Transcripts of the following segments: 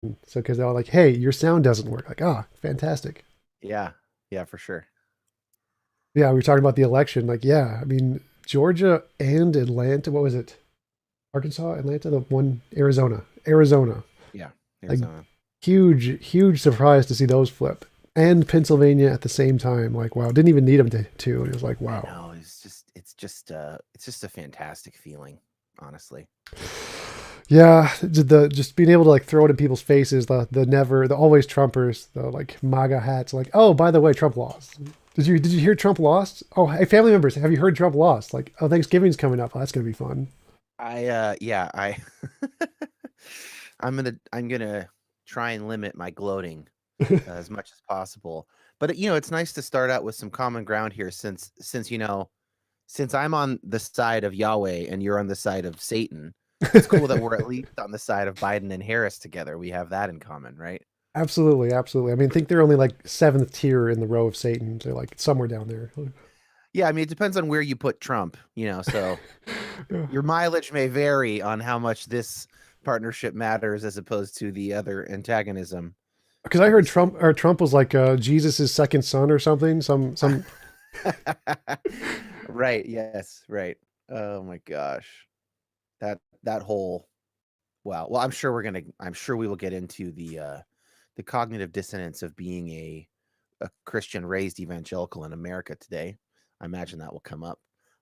So because they're all like, "Hey, your sound doesn't work." Like, ah, fantastic. Yeah, yeah, for sure. Yeah, we were talking about the election. Like, yeah, I mean, Georgia and Atlanta. What was it? Arkansas, Atlanta, the one, Arizona. Yeah, Like, Arizona. huge surprise to see those flip. And Pennsylvania at the same time. Like, wow, didn't even need them to. And it was like, I wow. know. It's just a fantastic feeling, honestly. Yeah, the just being able to like throw it in people's faces, the always Trumpers, the like MAGA hats, like, oh, by the way, Trump lost. Did you hear Trump lost? Oh, hey, family members, have you heard Trump lost? Like, oh, Thanksgiving's coming up. Oh, that's gonna be fun. Yeah, I I'm gonna try and limit my gloating as much as possible. But it's nice to start out with some common ground here since I'm on the side of Yahweh and you're on the side of Satan. It's cool that we're at least on the side of Biden and Harris together. We have that in common, right? Absolutely, absolutely. I mean, I think they're only like seventh tier in the row of Satan. They're like somewhere down there. Yeah, I mean, it depends on where you put Trump, so Yeah. your mileage may vary on how much this partnership matters as opposed to the other antagonism Because I of heard the Trump same. or Trump was like Jesus's second son or something. Some. Right, yes, right. Oh my gosh. That whole wow. Well, I'm sure we will get into the cognitive dissonance of being a Christian raised evangelical in America today. I imagine that will come up.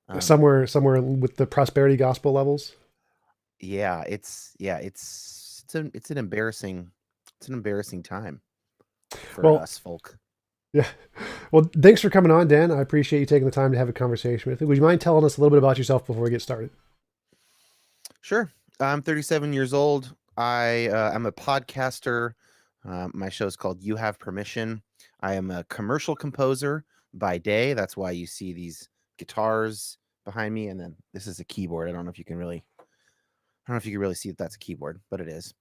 Um, Somewhere with the prosperity gospel levels. it's an embarrassing time for Well, us folk. yeah. Well, thanks for coming on, Dan. I appreciate you taking the time to have a conversation with me. Would you mind telling us a little bit about yourself before we get started? Sure. I'm 37 years old. I'm a podcaster. My show is called You Have Permission. I am a commercial composer by day. That's why you see these guitars behind me, and then this is a keyboard. I don't know if you can really see that that's a keyboard, but it is.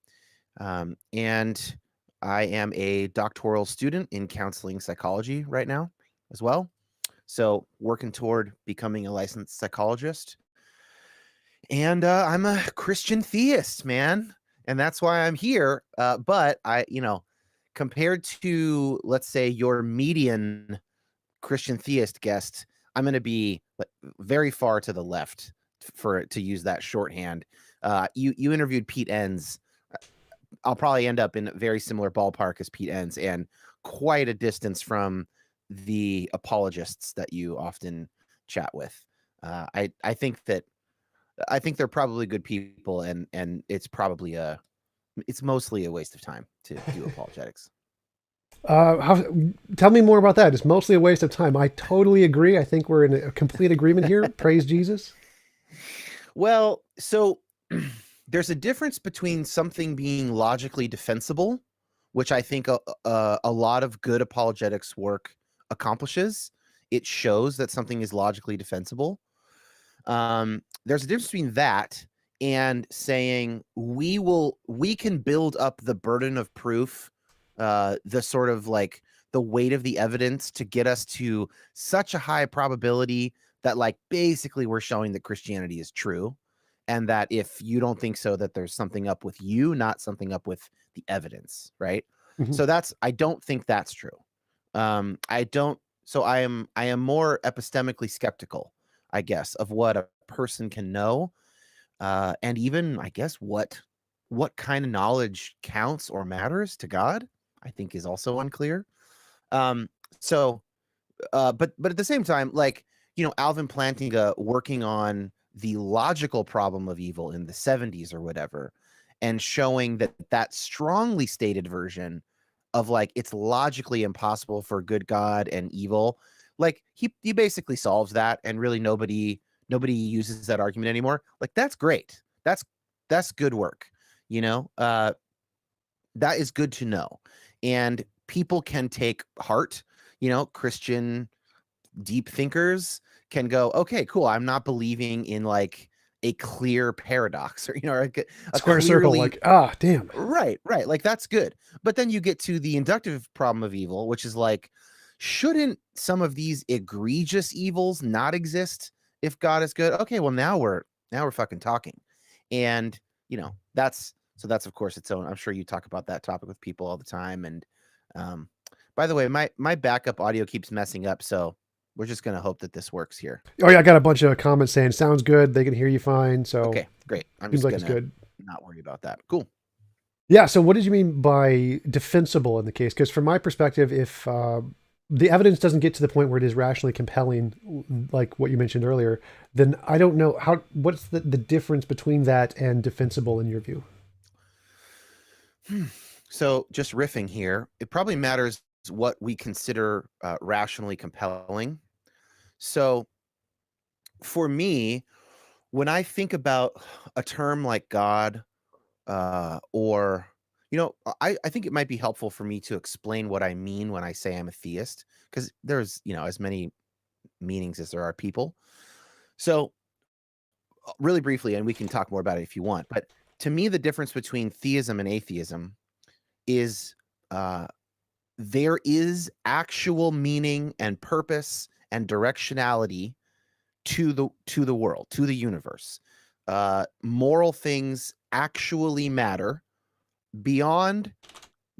And I am a doctoral student in counseling psychology right now as well. So working toward becoming a licensed psychologist. And I'm a Christian theist, man. And that's why I'm here. But compared to, let's say, your median Christian theist guest, I'm going to be very far to the left for to use that shorthand. You interviewed Pete Enns. I'll probably end up in a very similar ballpark as Pete Enns and quite a distance from the apologists that you often chat with. I think that I think they're probably good people, and it's mostly a waste of time to do apologetics. How, tell me more about that. It's mostly a waste of time. I totally agree. I think we're in a complete agreement here. Praise Jesus. Well, so there's a difference between something being logically defensible, which I think a lot of good apologetics work accomplishes. It shows that something is logically defensible. There's a difference between that and saying we can build up the burden of proof, the sort of like the weight of the evidence to get us to such a high probability that like basically we're showing that Christianity is true, and that if you don't think so, that there's something up with you, not something up with the evidence, right? Mhm. So I don't think that's true. I don't. So I am more epistemically skeptical, I guess, of what a person can know, and even I guess what kind of knowledge counts or matters to God. I think is also unclear. Um, so, but at the same time, like Alvin Plantinga working on the logical problem of evil in the 70s or whatever, and showing that strongly stated version of like it's logically impossible for good God and evil. Like he basically solves that, and really nobody uses that argument anymore. Like that's great. That's good work. You know, that is good to know, and people can take heart. Christian deep thinkers can go, okay, cool. I'm not believing in like a clear paradox or a Square circle. clearly Like, ah, damn. right. Like that's good. But then you get to the inductive problem of evil, which is like, shouldn't some of these egregious evils not exist if God is good? Okay, well now we're fucking talking. And that's So that's of course its own. I'm sure you talk about that topic with people all the time. And um, by the way, my backup audio keeps messing up, so we're just gonna hope that this works here. Oh yeah, I got a bunch of comments saying sounds good. They can hear you fine. So Okay, great. I'm seems just like it's gonna good. not worry about that. Cool. Yeah. So what did you mean by defensible in the case? Because from my perspective, if the evidence doesn't get to the point where it is rationally compelling, like what you mentioned earlier, then I don't know how. What's the difference between that and defensible in your view? So just riffing here, it probably matters what we consider rationally compelling. So for me, when I think about a term like God, or I think it might be helpful for me to explain what I mean when I say I'm a theist, because there's as many meanings as there are people. So really briefly, and we can talk more about it if you want, but to me, the difference between theism and atheism is uh, there is actual meaning and purpose and directionality to the world, to the universe. Moral things actually matter beyond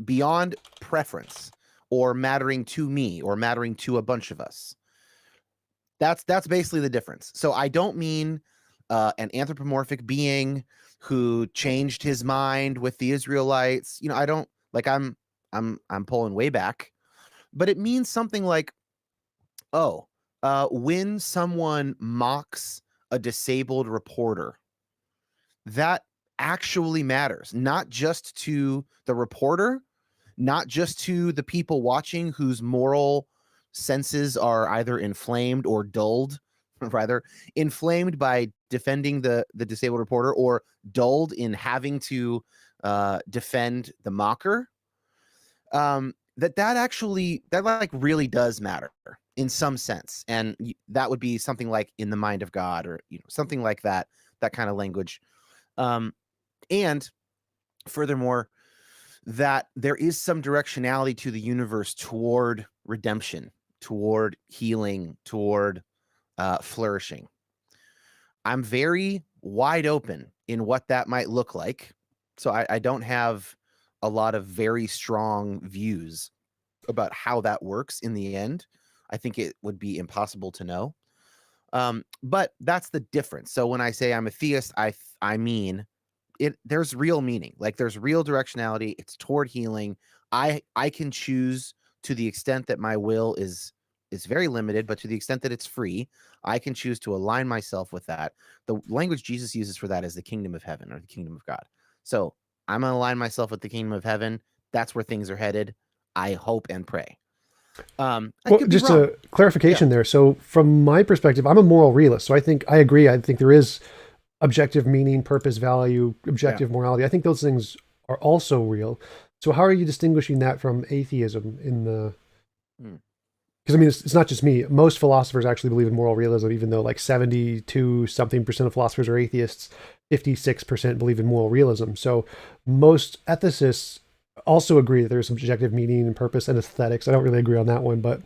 beyond preference or mattering to me or mattering to a bunch of us. That's basically the difference. So I don't mean an anthropomorphic being who changed his mind with the Israelites. I don't like I'm pulling way back, but it means something like, oh, when someone mocks a disabled reporter, that actually matters, not just to the reporter, not just to the people watching whose moral senses are either inflamed or dulled, rather inflamed by defending the disabled reporter, or dulled in having to defend the mocker. That like really does matter in some sense, and that would be something like in the mind of God, or something like that, that kind of language. And furthermore, that there is some directionality to the universe toward redemption, toward healing, toward flourishing. I'm very wide open in what that might look like. So I don't have a lot of very strong views about how that works in the end. I think it would be impossible to know. But that's the difference. So when I say I'm a theist, I mean there's real meaning. Like there's real directionality. It's toward healing. I can choose, to the extent that my will is very limited, but to the extent that it's free, I can choose to align myself with that. The language Jesus uses for that is the kingdom of heaven, or the kingdom of God. So I'm gonna align myself with the kingdom of heaven. That's where things are headed. I hope and pray. I Well, could be just wrong. a Yeah. clarification there. So, from my perspective, I'm a moral realist. So, I think I agree. I think there is objective meaning, purpose, value, Yeah. objective morality. I think those things are also real. So, how are you distinguishing that from atheism in the? Hmm. Because I mean, it's not just me. Most philosophers actually believe in moral realism, even though like 72 something percent of philosophers are atheists. 56% believe in moral realism. So, most ethicists also agree that there's objective meaning and purpose and aesthetics. I don't really agree on that one, but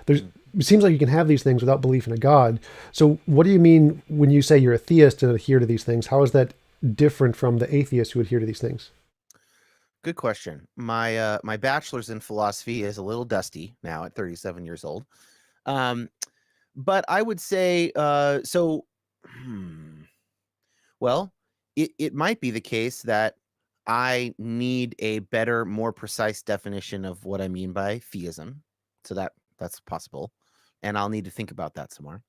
there's Hmm. it seems like you can have these things without belief in a god. So what do you mean when you say you're a theist and adhere to these things? How is that different from the atheists who adhere to these things? Good question. My bachelor's in philosophy is a little dusty now at 37 years old. Um, but I would say hmm, well, it might be the case that I need a better, more precise definition of what I mean by theism. So that's possible, and I'll need to think about that some more.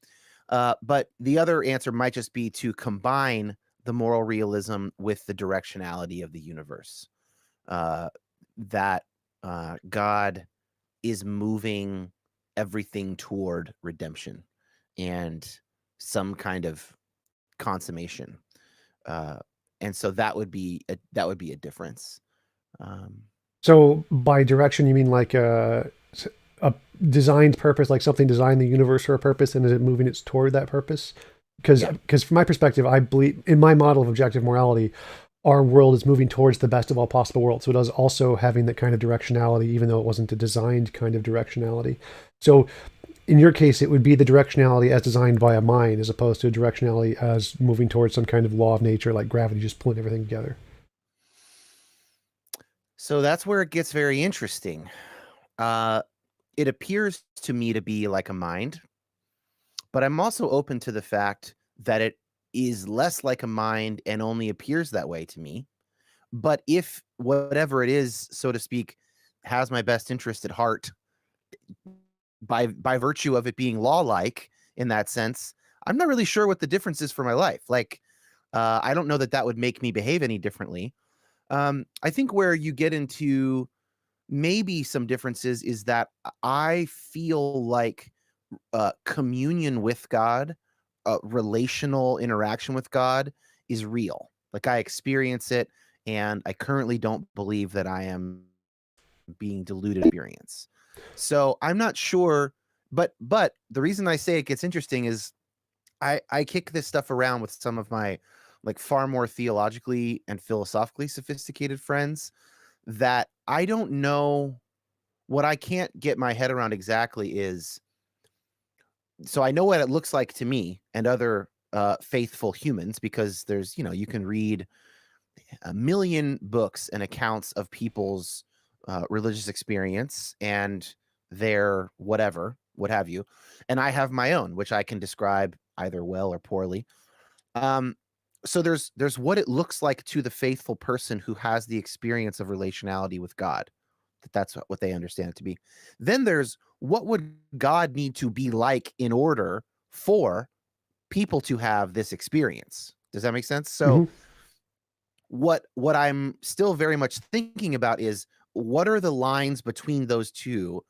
But the other answer might just be to combine the moral realism with the directionality of the universe. Uh, that God is moving everything toward redemption and some kind of consummation. Uh, and so that would be a difference. Um, So by direction, you mean like a designed purpose, like something designed the universe for a purpose, and is it moving it toward that purpose? yeah. Because from my perspective, I believe in my model of objective morality, our world is moving towards the best of all possible worlds. So it is also having that kind of directionality, even though it wasn't a designed kind of directionality. So in your case, it would be the directionality as designed by a mind, as opposed to a directionality as moving towards some kind of law of nature, like gravity, just pulling everything together. So that's where it gets very interesting. Uh, it appears to me to be like a mind, but I'm also open to the fact that it is less like a mind and only appears that way to me. But if whatever it is, so to speak, has my best interest at heart by virtue of it being law-like in that sense, I'm not really sure what the difference is for my life. Like, I don't know that that would make me behave any differently. I think where you get into maybe some differences is that I feel like communion with God, relational interaction with God is real. Like I experience it, and I currently don't believe that I am being deluded experience. So I'm not sure, but the reason I say it gets interesting is I kick this stuff around with some of my like far more theologically and philosophically sophisticated friends that I don't know what I can't get my head around exactly is so I know what it looks like to me and other faithful humans because there's, you can read a million books and accounts of people's religious experience and their whatever, what have you. And I have my own, which I can describe either well or poorly. Um, so there's what it looks like to the faithful person who has the experience of relationality with God. That's what they understand it to be. Then there's what would God need to be like in order for people to have this experience. Does that make sense? So Hmm. what I'm still very much thinking about is what are the lines between those two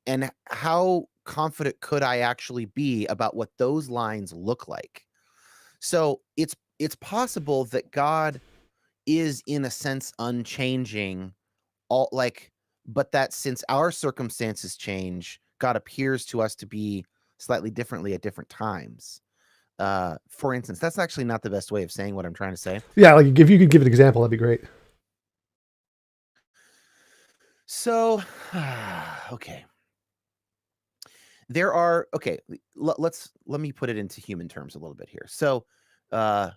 and how confident could I actually be about what those lines look like? So it's possible that God is in a sense unchanging all like but that since our circumstances change, God appears to us to be slightly differently at different times. For instance, that's actually not the best way of saying what I'm trying to say. Yeah, like if you could give an example, that'd be great. So, okay. There are okay, let me put it into human terms a little bit here. So, uh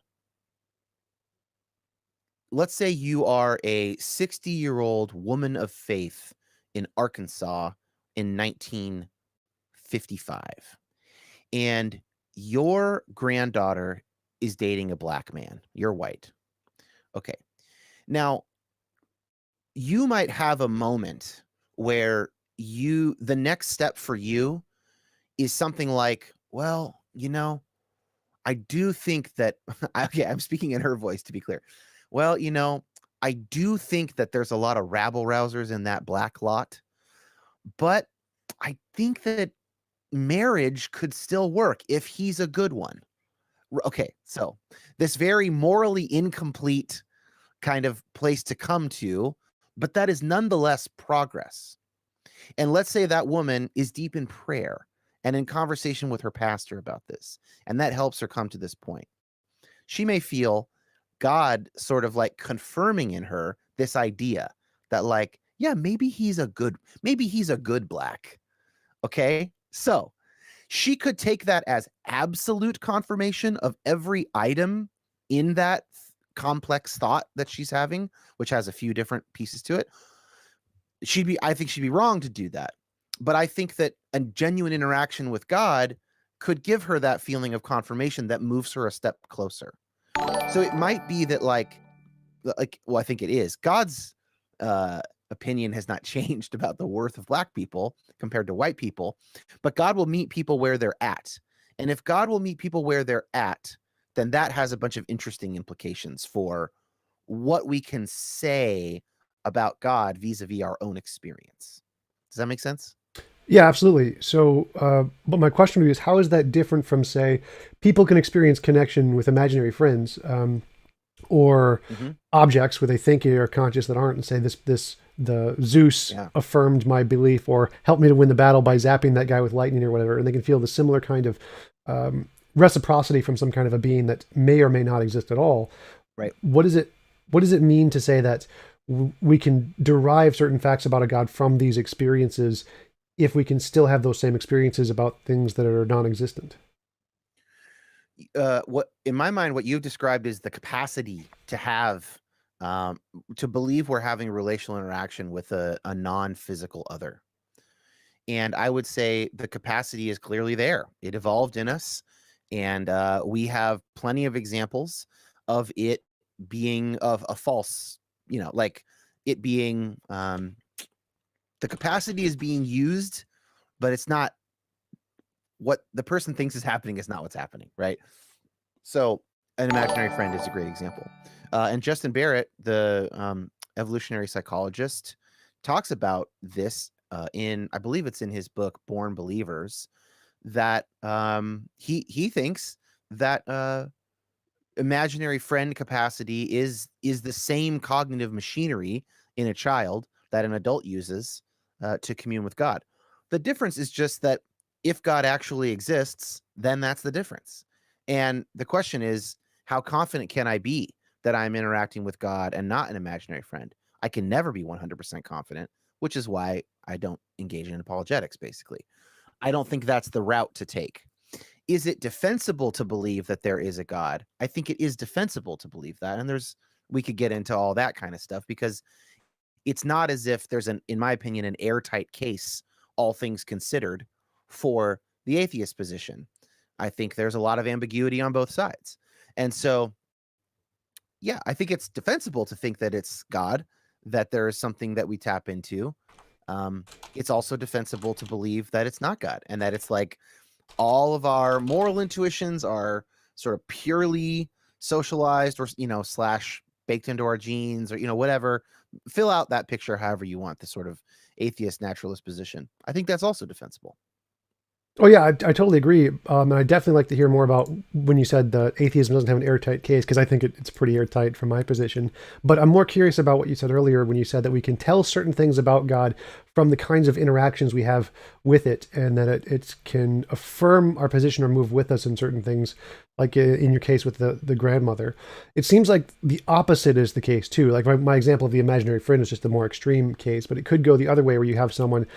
let's say you are a 60-year-old woman of faith in Arkansas in 1955, and your granddaughter is dating a black man. You're white. Okay. Now, you might have a moment where the next step for you is something like, well, I do think that okay, I'm speaking in her voice to be clear. Well, I do think that there's a lot of rabble rousers in that black lot, but I think that marriage could still work if he's a good one. Okay, so this very morally incomplete kind of place to come to, but that is nonetheless progress. And let's say that woman is deep in prayer and in conversation with her pastor about this, and that helps her come to this point. She may feel God sort of like confirming in her this idea that like, yeah, maybe he's a good black. Okay. So she could take that as absolute confirmation of every item in that complex thought that she's having, which has a few different pieces to it. I think she'd be wrong to do that. But I think that a genuine interaction with God could give her that feeling of confirmation that moves her a step closer. So it might be that well, I think it is. God's uh opinion has not changed about the worth of black people compared to white people, but God will meet people where they're at. And if God will meet people where they're at, then that has a bunch of interesting implications for what we can say about God vis-a-vis our own experience. Does that make sense? Yeah, absolutely. So, but my question to you is, how is that different from, say, people can experience connection with imaginary friends, or Mm-hmm. objects where they think are conscious that aren't, and say the Zeus Yeah. affirmed my belief or helped me to win the battle by zapping that guy with lightning or whatever, and they can feel the similar kind of reciprocity from some kind of a being that may or may not exist at all. Right. What is it? What does it mean to say that we can derive certain facts about a God from these experiences if we can still have those same experiences about things that are non-existent? What in my mind, what you've described is the capacity to have um, to believe we're having a relational interaction with a non-physical other. And I would say the capacity is clearly there. It evolved in us, and we have plenty of examples of it being of a false, like it being the capacity is being used, but it's not what the person thinks is happening is not what's happening, right? So an imaginary friend is a great example. And Justin Barrett, the evolutionary psychologist, talks about this in, I believe it's in his book Born Believers, that he thinks that imaginary friend capacity is the same cognitive machinery in a child that an adult uses to commune with God. The difference is just that if God actually exists, then that's the difference. And the question is, how confident can I be that I'm interacting with God and not an imaginary friend? I can never be 100% confident, which is why I don't engage in apologetics, basically. I don't think that's the route to take. Is it defensible to believe that there is a God? I think it is defensible to believe that. And we could get into all that kind of stuff, because it's not as if there's in my opinion, an airtight case, all things considered, for the atheist position. I think there's a lot of ambiguity on both sides. And so, yeah, I think it's defensible to think that it's God, that there is something that we tap into. It's also defensible to believe that it's not God, and that it's like all of our moral intuitions are sort of purely socialized, or slash baked into our genes, or whatever. Fill out that picture however you want, the sort of atheist naturalist position. I think that's also defensible. Oh yeah, I totally agree, and I definitely like to hear more about when you said that atheism doesn't have an airtight case, because I think it's pretty airtight from my position. But I'm more curious about what you said earlier when you said that we can tell certain things about God from the kinds of interactions we have with it, and that it can affirm our position or move with us in certain things, like in your case with the grandmother. It seems like the opposite is the case too. Like my example of the imaginary friend is just a more extreme case, but it could go the other way, where you have someone,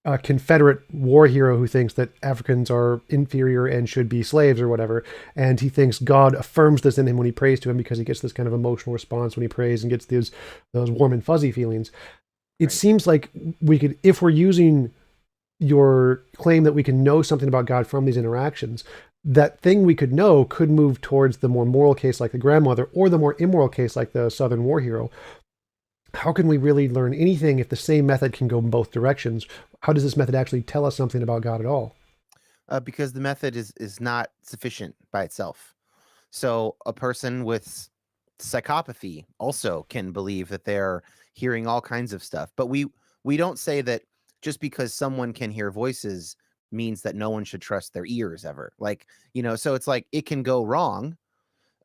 a Confederate war hero, who thinks that Africans are inferior and should be slaves or whatever, and he thinks God affirms this in him when he prays to him, because he gets this kind of emotional response when he prays and gets those warm and fuzzy feelings. It Right. seems like we could, if we're using your claim that we can know something about God from these interactions, that thing we could know could move towards the more moral case like the grandmother, or the more immoral case like the Southern war hero. How can we really learn anything if the same method can go in both directions? How does this method actually tell us something about God at all? Because the method is not sufficient by itself. So a person with psychopathy also can believe that they're hearing all kinds of stuff. But we don't say that just because someone can hear voices means that no one should trust their ears ever. Like, so it's like it can go wrong.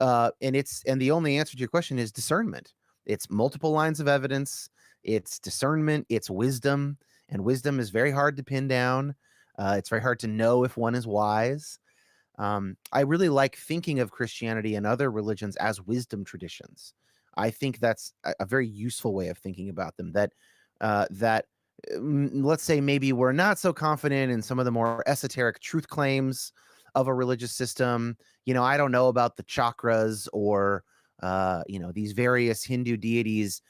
And the only answer to your question is discernment. It's multiple lines of evidence, it's discernment, it's wisdom, and wisdom is very hard to pin down. It's very hard to know if one is wise. I really like thinking of Christianity and other religions as wisdom traditions. I think that's a very useful way of thinking about them. Let's say maybe we're not so confident in some of the more esoteric truth claims of a religious system. I don't know about the chakras, or these various Hindu deities.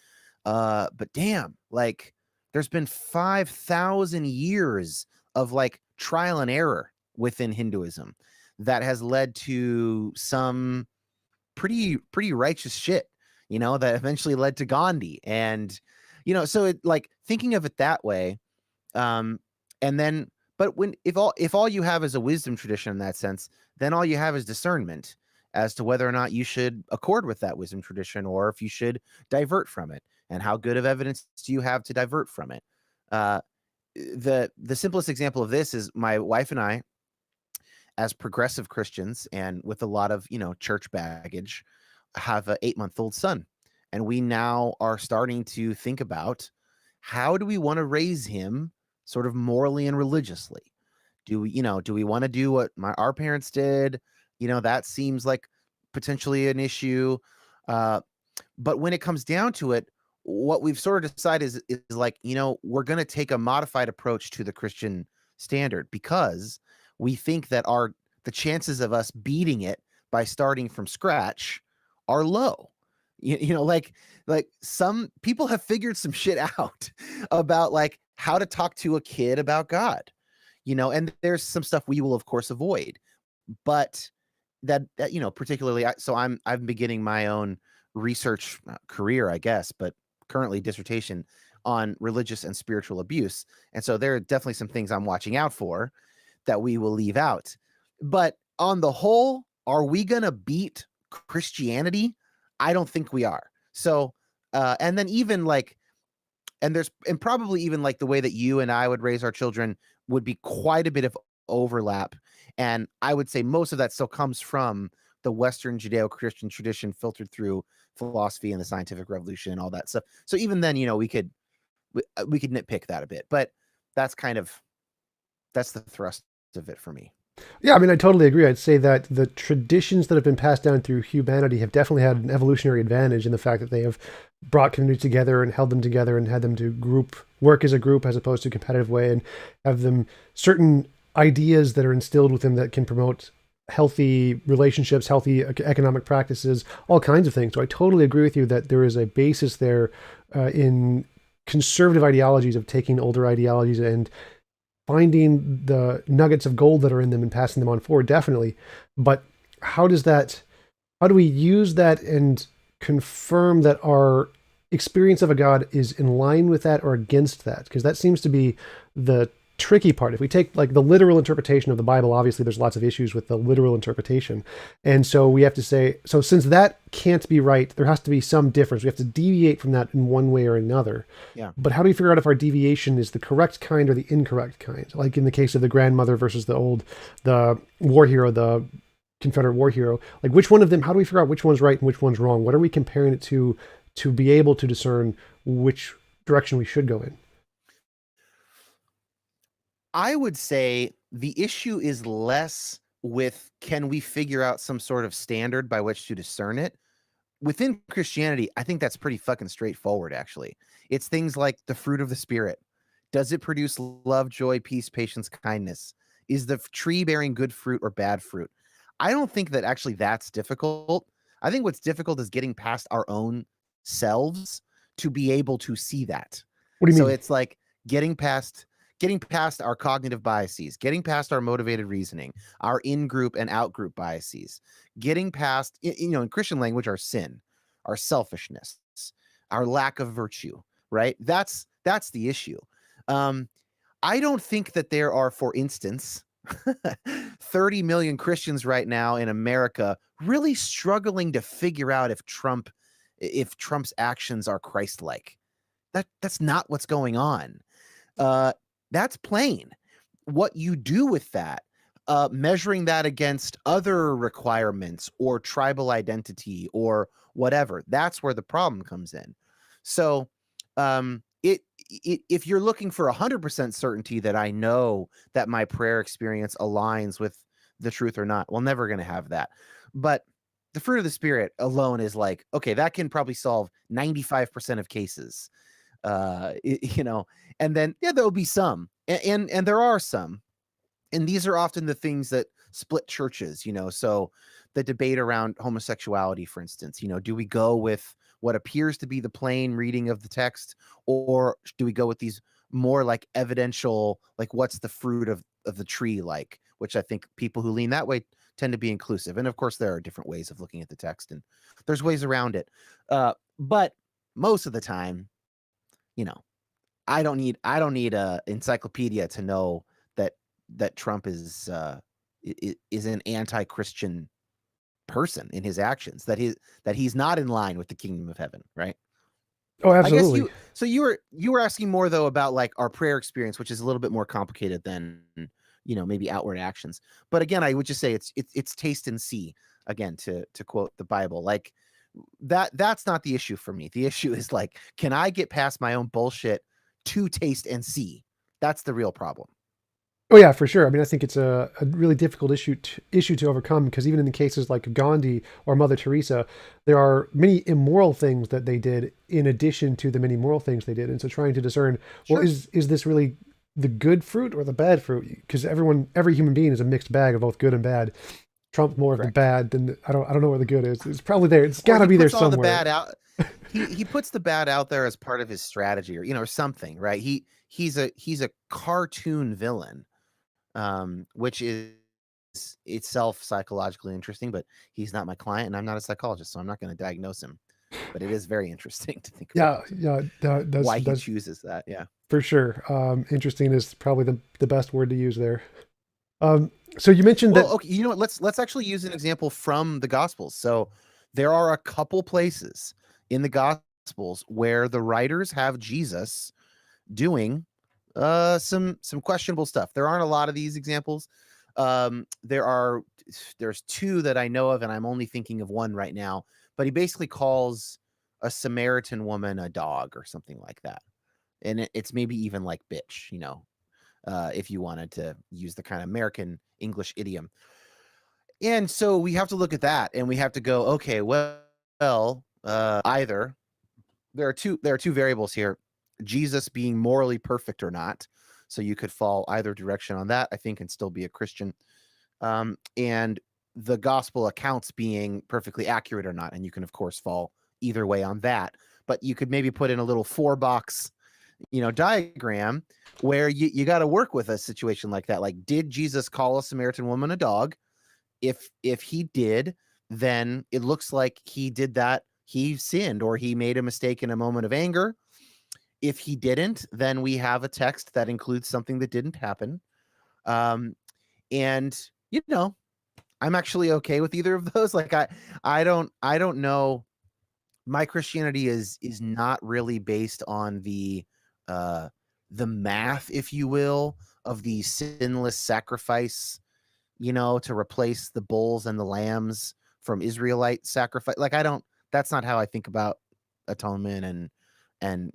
But damn, like there's been 5,000 years of like trial and error within Hinduism that has led to some pretty righteous shit, that eventually led to Gandhi. And so it, like, thinking of it that way, um and then, but if all you have is a wisdom tradition in that sense, then all you have is discernment as to whether or not you should accord with that wisdom tradition, or if you should divert from it, and how good of evidence do you have to divert from it. uh the simplest example of this is my wife and I, as progressive Christians and with a lot of, church baggage, have a 8-month-old son. And we now are starting to think about, how do we want to raise him sort of morally and religiously? Do we want to do what our parents did? That seems like potentially an issue. Uh, but when it comes down to it, what we've sort of decided is like, we're going to take a modified approach to the Christian standard, because we think that the chances of us beating it by starting from scratch are low. Like some people have figured some shit out about like how to talk to a kid about God, and there's some stuff we will of course avoid, but that particularly so I'm beginning my own research career, I guess, but currently dissertation on religious and spiritual abuse, and so there are definitely some things I'm watching out for that we will leave out. But on the whole, are we going to beat Christianity? I don't think we are. So, and then even like, and probably even like the way that you and I would raise our children would be quite a bit of overlap. And I would say most of that still comes from the Western Judeo-Christian tradition filtered through philosophy and the scientific revolution and all that stuff. So even then, we could nitpick that a bit, but that's kind of that's the thrust of it for me. Yeah, I mean, I totally agree. I'd say that the traditions that have been passed down through humanity have definitely had an evolutionary advantage in the fact that they have brought communities together and held them together and had them to work as a group as opposed to a competitive way, and have them certain ideas that are instilled with them that can promote healthy relationships, healthy economic practices, all kinds of things. So I totally agree with you that there is a basis there in conservative ideologies of taking older ideologies and finding the nuggets of gold that are in them and passing them on forward, definitely. But how how do we use that and confirm that our experience of a God is in line with that or against that? Because that seems to be the tricky part. If we take like the literal interpretation of the Bible, obviously there's lots of issues with the literal interpretation. And so we have to say, so since that can't be right, there has to be some difference. We have to deviate from that in one way or another. Yeah. But how do we figure out if our deviation is the correct kind or the incorrect kind? Like in the case of the grandmother versus the war hero, the Confederate war hero, like which one of them, how do we figure out which one's right and which one's wrong? What are we comparing it to be able to discern which direction we should go in? I would say the issue is less with can we figure out some sort of standard by which to discern it. Within Christianity, I think that's pretty fucking straightforward, actually. It's things like the fruit of the Spirit. Does it produce love, joy, peace, patience, kindness? Is the tree bearing good fruit or bad fruit? I don't think that actually that's difficult. I think what's difficult is getting past our own selves to be able to see that. What do you So mean? it's like getting past getting past our cognitive biases, getting past our motivated reasoning, our in-group and out-group biases, getting past in Christian language our sin, our selfishness, our lack of virtue, right? That's the issue. Um I don't think that there are, for instance, 30 million Christians right now in America really struggling to figure out if Trump's actions are Christ-like. That's not what's going on. Uh, that's plain. What you do with that, measuring that against other requirements or tribal identity or whatever, that's where the problem comes in. So, if you're looking for 100% certainty that I know that my prayer experience aligns with the truth or not, well, never going to have that. But the fruit of the Spirit alone is like, okay, that can probably solve 95% of cases. And then yeah, there'll be some, and there are some, and these are often the things that split churches. So the debate around homosexuality, for instance, do we go with what appears to be the plain reading of the text, or do we go with these more like evidential, like what's the fruit of the tree, like, which I think people who lean that way tend to be inclusive. And of course there are different ways of looking at the text, and there's ways around it, but most of the time, you know, I don't need a encyclopedia to know that Trump is an anti-Christian person in his actions, that he's not in line with the kingdom of heaven, right? Oh, I guess absolutely. you were asking more though about like our prayer experience, which is a little bit more complicated than maybe outward actions. But again, I would just say it's taste and see, again, to quote the Bible. Like that's not the issue for me. The issue is like, can I get past my own bullshit to taste and see? That's the real problem. Oh yeah, for sure. I mean, I think it's a really difficult issue to overcome because even in the cases like Gandhi or Mother Teresa, there are many immoral things that they did in addition to the many moral things they did. And so trying to discern, well, Sure. is this really the good fruit or the bad fruit? Because every human being is a mixed bag of both good and bad. Trump's more of the Correct. bad than I don't know where the good is. It's probably there. It's Or got to he be there puts all the somewhere. bad out. He puts the bad out there as part of his strategy, or or something, right? He's a cartoon villain, which is itself psychologically interesting. But he's not my client, and I'm not a psychologist, so I'm not going to diagnose him. But it is very interesting to think Yeah, about yeah, why he that's chooses that. Yeah. for sure. Interesting is probably the best word to use there. So you mentioned Well, that. okay, you know what? Let's actually use an example from the Gospels. So there are a couple places in the Gospels where the writers have Jesus doing some questionable stuff. There aren't a lot of these examples. There's two that I know of, and I'm only thinking of one right now. But he basically calls a Samaritan woman a dog or something like that, and it's maybe even like bitch, if you wanted to use the kind of American English idiom. And so we have to look at that, and we have to go, okay, either there are two variables here: Jesus being morally perfect or not. So you could fall either direction on that, I think, and still be a Christian. And the gospel accounts being perfectly accurate or not, and you can of course fall either way on that. But you could maybe put in a little 4-box, diagram where you got to work with a situation like that. Like, did Jesus call a Samaritan woman a dog? If he did, then it looks like he did that. He sinned, or he made a mistake in a moment of anger. If he didn't, then we have a text that includes something that didn't happen. Um, and I'm actually okay with either of those. Like I don't know. My Christianity is not really based on the math, if you will, of the sinless sacrifice, to replace the bulls and the lambs from Israelite sacrifice. Like, I don't, that's not how I think about atonement and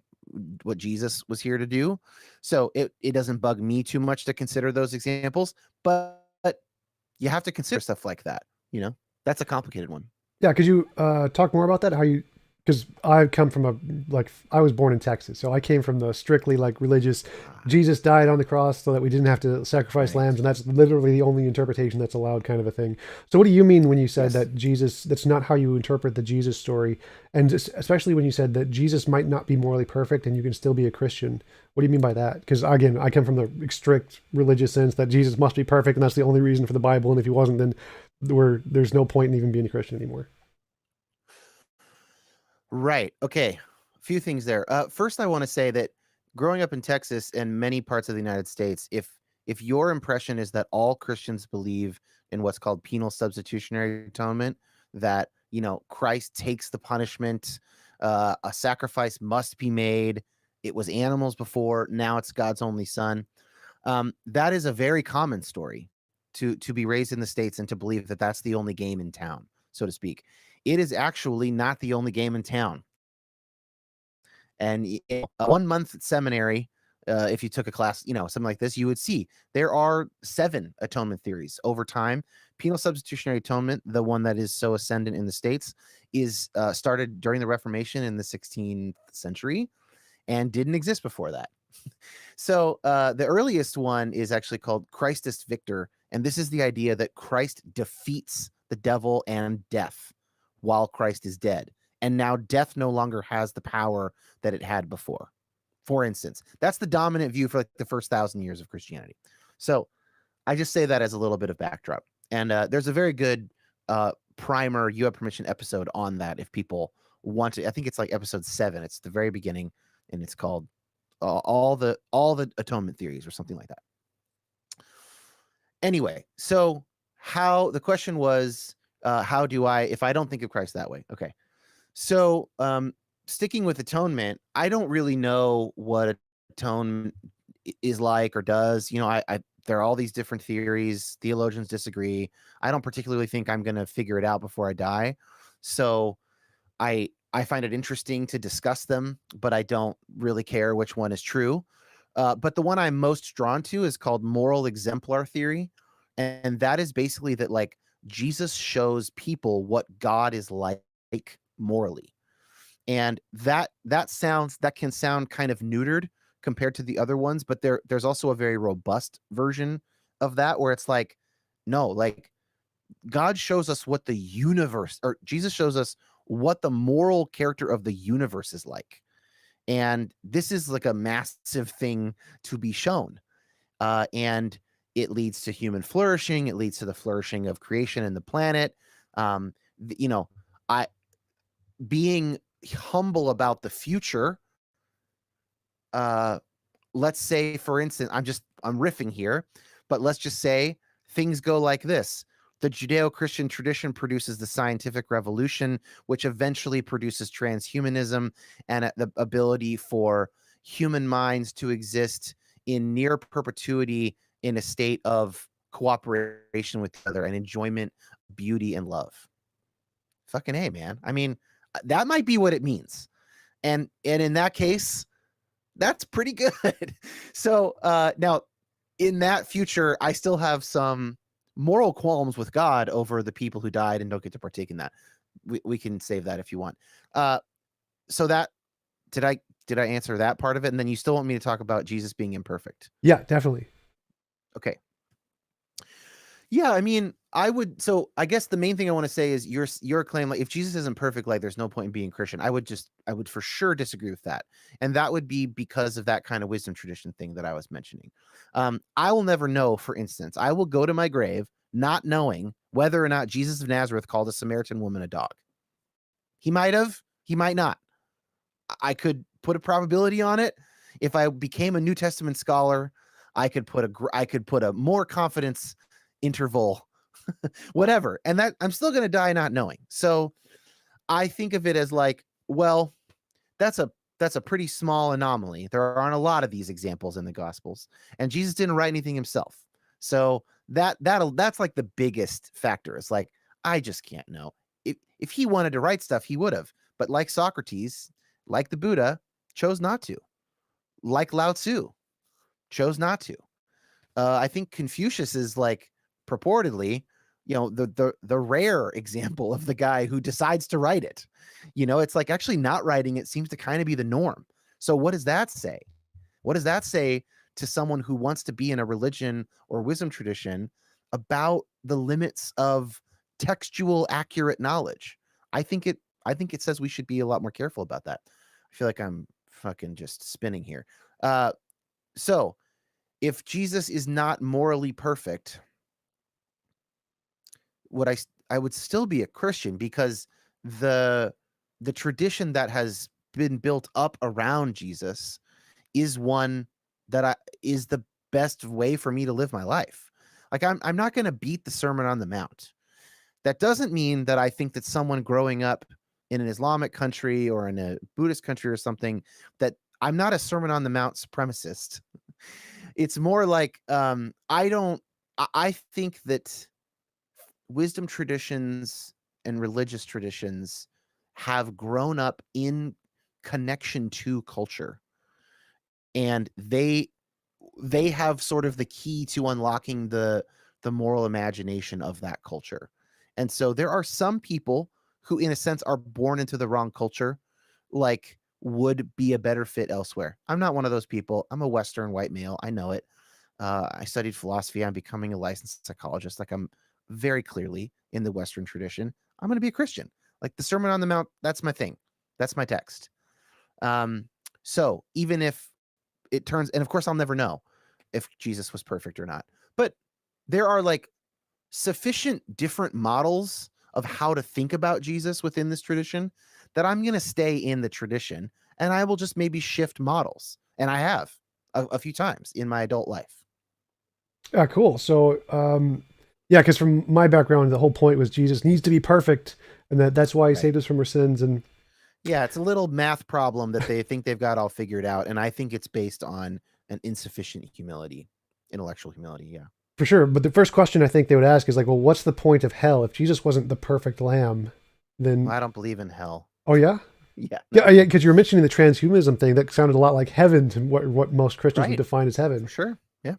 what Jesus was here to do. So it doesn't bug me too much to consider those examples, but you have to consider stuff like that. That's a complicated one. Yeah, could you talk more about that? How you, because I come from I was born in Texas, so I came from the strictly like religious. Ah, Jesus died on the cross so that we didn't have to sacrifice right. lambs, and that's literally the only interpretation that's allowed, kind of a thing. So, what do you mean when you said Yes. that Jesus? That's not how you interpret the Jesus story, and especially when you said that Jesus might not be morally perfect and you can still be a Christian. What do you mean by that? Because again, I come from the strict religious sense that Jesus must be perfect, and that's the only reason for the Bible. And if he wasn't, then there's no point in even being a Christian anymore. Right. Okay. A few things there. First, I want to say that growing up in Texas and many parts of the United States, if your impression is that all Christians believe in what's called penal substitutionary atonement, that Christ takes the punishment, a sacrifice must be made. It was animals before, now it's God's only Son. That is a very common story to be raised in the States and to believe that that's the only game in town, so to speak. It is actually not the only game in town. And 1 month at seminary, if you took a class, something like this, you would see there are 7 atonement theories over time. Penal substitutionary atonement, the one that is so ascendant in the States, is started during the Reformation in the 16th century and didn't exist before that. So the earliest one is actually called Christus Victor, and this is the idea that Christ defeats the devil and death while Christ is dead, and now death no longer has the power that it had before. For instance, that's the dominant view for like the first 1,000 years of Christianity. So I just say that as a little bit of backdrop, and there's a very good primer You Have Permission episode on that if people want to. I think it's like episode 7. It's the very beginning, and it's called all the atonement theories or something like that. Anyway, so how the question was, how do I, if I don't think of Christ that way? Okay. So sticking with atonement, I don't really know what atonement is like or does. I there are all these different theories. Theologians disagree. I don't particularly think I'm going to figure it out before I die. So I find it interesting to discuss them, but I don't really care which one is true. But the one I'm most drawn to is called moral exemplar theory, and that is basically that, like, Jesus shows people what God is like morally, and that can sound kind of neutered compared to the other ones, but there's also a very robust version of that where it's like, no, like God shows us what the universe, or Jesus shows us what the moral character of the universe is like. And this is like a massive thing to be shown. And it leads to human flourishing. It leads to the flourishing of creation and the planet. You know, I being humble about the future. Let's say, for instance, I'm riffing here, but let's just say things go like this. The Judeo-Christian tradition produces the scientific revolution, which eventually produces transhumanism and the ability for human minds to exist in near perpetuity in a state of cooperation with each other and enjoyment, beauty, and love. Fucking A, man. I mean, that might be what it means. And in that case, that's pretty good. So now, in that future, I still have some moral qualms with God over the people who died and don't get to partake in that. We can save that if you want. So that did I answer that part of it? And then you still want me to talk about Jesus being imperfect? Yeah, definitely. Okay. Yeah, I mean, I guess the main thing I want to say is your claim, like, if Jesus isn't perfect, like, there's no point in being Christian. I would for sure disagree with that. And that would be because of that kind of wisdom tradition thing that I was mentioning. I will never know, for instance, I will go to my grave not knowing whether or not Jesus of Nazareth called a Samaritan woman a dog. He might have, he might not. I could put a probability on it. If I became a New Testament scholar, I could put a more confidence interval, whatever. And that I'm still going to die not knowing. So I think of it as like, well, that's a pretty small anomaly. There aren't a lot of these examples in the Gospels, and Jesus didn't write anything himself. So that's like the biggest factor. It's like, I just can't know. If he wanted to write stuff, he would have. But like Socrates, like the Buddha, chose not to. Like Lao Tzu, chose not to. I think Confucius is like purportedly, the rare example of the guy who decides to write it. It's like actually not writing it seems to kind of be the norm. So what does that say? What does that say to someone who wants to be in a religion or wisdom tradition about the limits of textual accurate knowledge? I think it says we should be a lot more careful about that. I feel like I'm fucking just spinning here. So if Jesus is not morally perfect, I would still be a Christian, because the tradition that has been built up around Jesus is one that is the best way for me to live my life. Like, I'm not going to beat the Sermon on the Mount. That doesn't mean that I think that someone growing up in an Islamic country or in a Buddhist country or something, that I'm not a Sermon on the Mount supremacist. It's more like, I think that wisdom traditions and religious traditions have grown up in connection to culture, and they have sort of the key to unlocking the moral imagination of that culture. And so there are some people who, in a sense, are born into the wrong culture, like, would be a better fit elsewhere. I'm not one of those people. I'm a Western white male. I know it. I studied philosophy. I'm becoming a licensed psychologist. Like, I'm very clearly in the Western tradition. I'm going to be a Christian. Like, the Sermon on the Mount, that's my thing. That's my text. So even if it turns, and of course I'll never know if Jesus was perfect or not, but there are like sufficient different models of how to think about Jesus within this tradition that I'm going to stay in the tradition, and I will just maybe shift models. And I have a few times in my adult life. Yeah, cool. So, yeah, because from my background, the whole point was Jesus needs to be perfect, and that's why he Right. saved us from our sins. And Yeah, it's a little math problem that they think they've got all figured out. And I think it's based on an insufficient humility, intellectual humility. Yeah. for sure. But the first question I think they would ask is like, well, what's the point of hell if Jesus wasn't the perfect lamb? Then, Well, I don't believe in hell. oh yeah, Yeah. yeah, No. yeah, because you were mentioning the transhumanism thing that sounded a lot like heaven to what most Christians would Right. define as For heaven. sure. Yeah.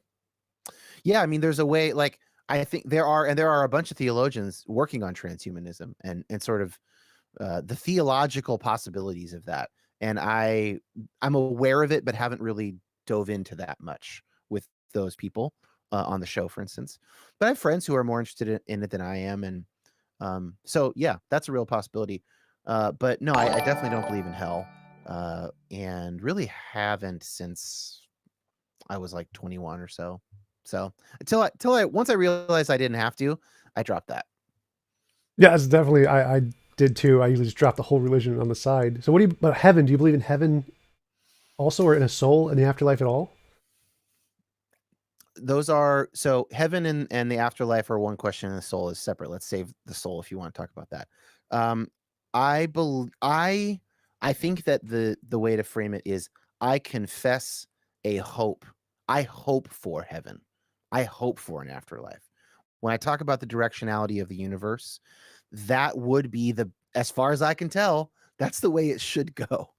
Yeah. I mean, there's a way, like, I think there are a bunch of theologians working on transhumanism and sort of the theological possibilities of that. And I'm aware of it, but haven't really dove into that much with those people. on the show, for instance. But I have friends who are more interested in it than I am, and so yeah, that's a real possibility. But no, I definitely don't believe in hell, and really haven't since I was like 21 or so. So until I once I realized I didn't have to, I dropped that. Yeah, it's definitely. I did too. I usually just drop the whole religion on the side. So what do you? But heaven? Do you believe in heaven also, or in a soul in the afterlife at all? Those are so heaven and the afterlife are one question, and the soul is separate. Let's save the soul if you want to talk about that. Um, I bel I think that the way to frame it is I confess a hope. I hope for heaven. I hope for an afterlife. When I talk about the directionality of the universe, that would be as far as I can tell, that's the way it should go.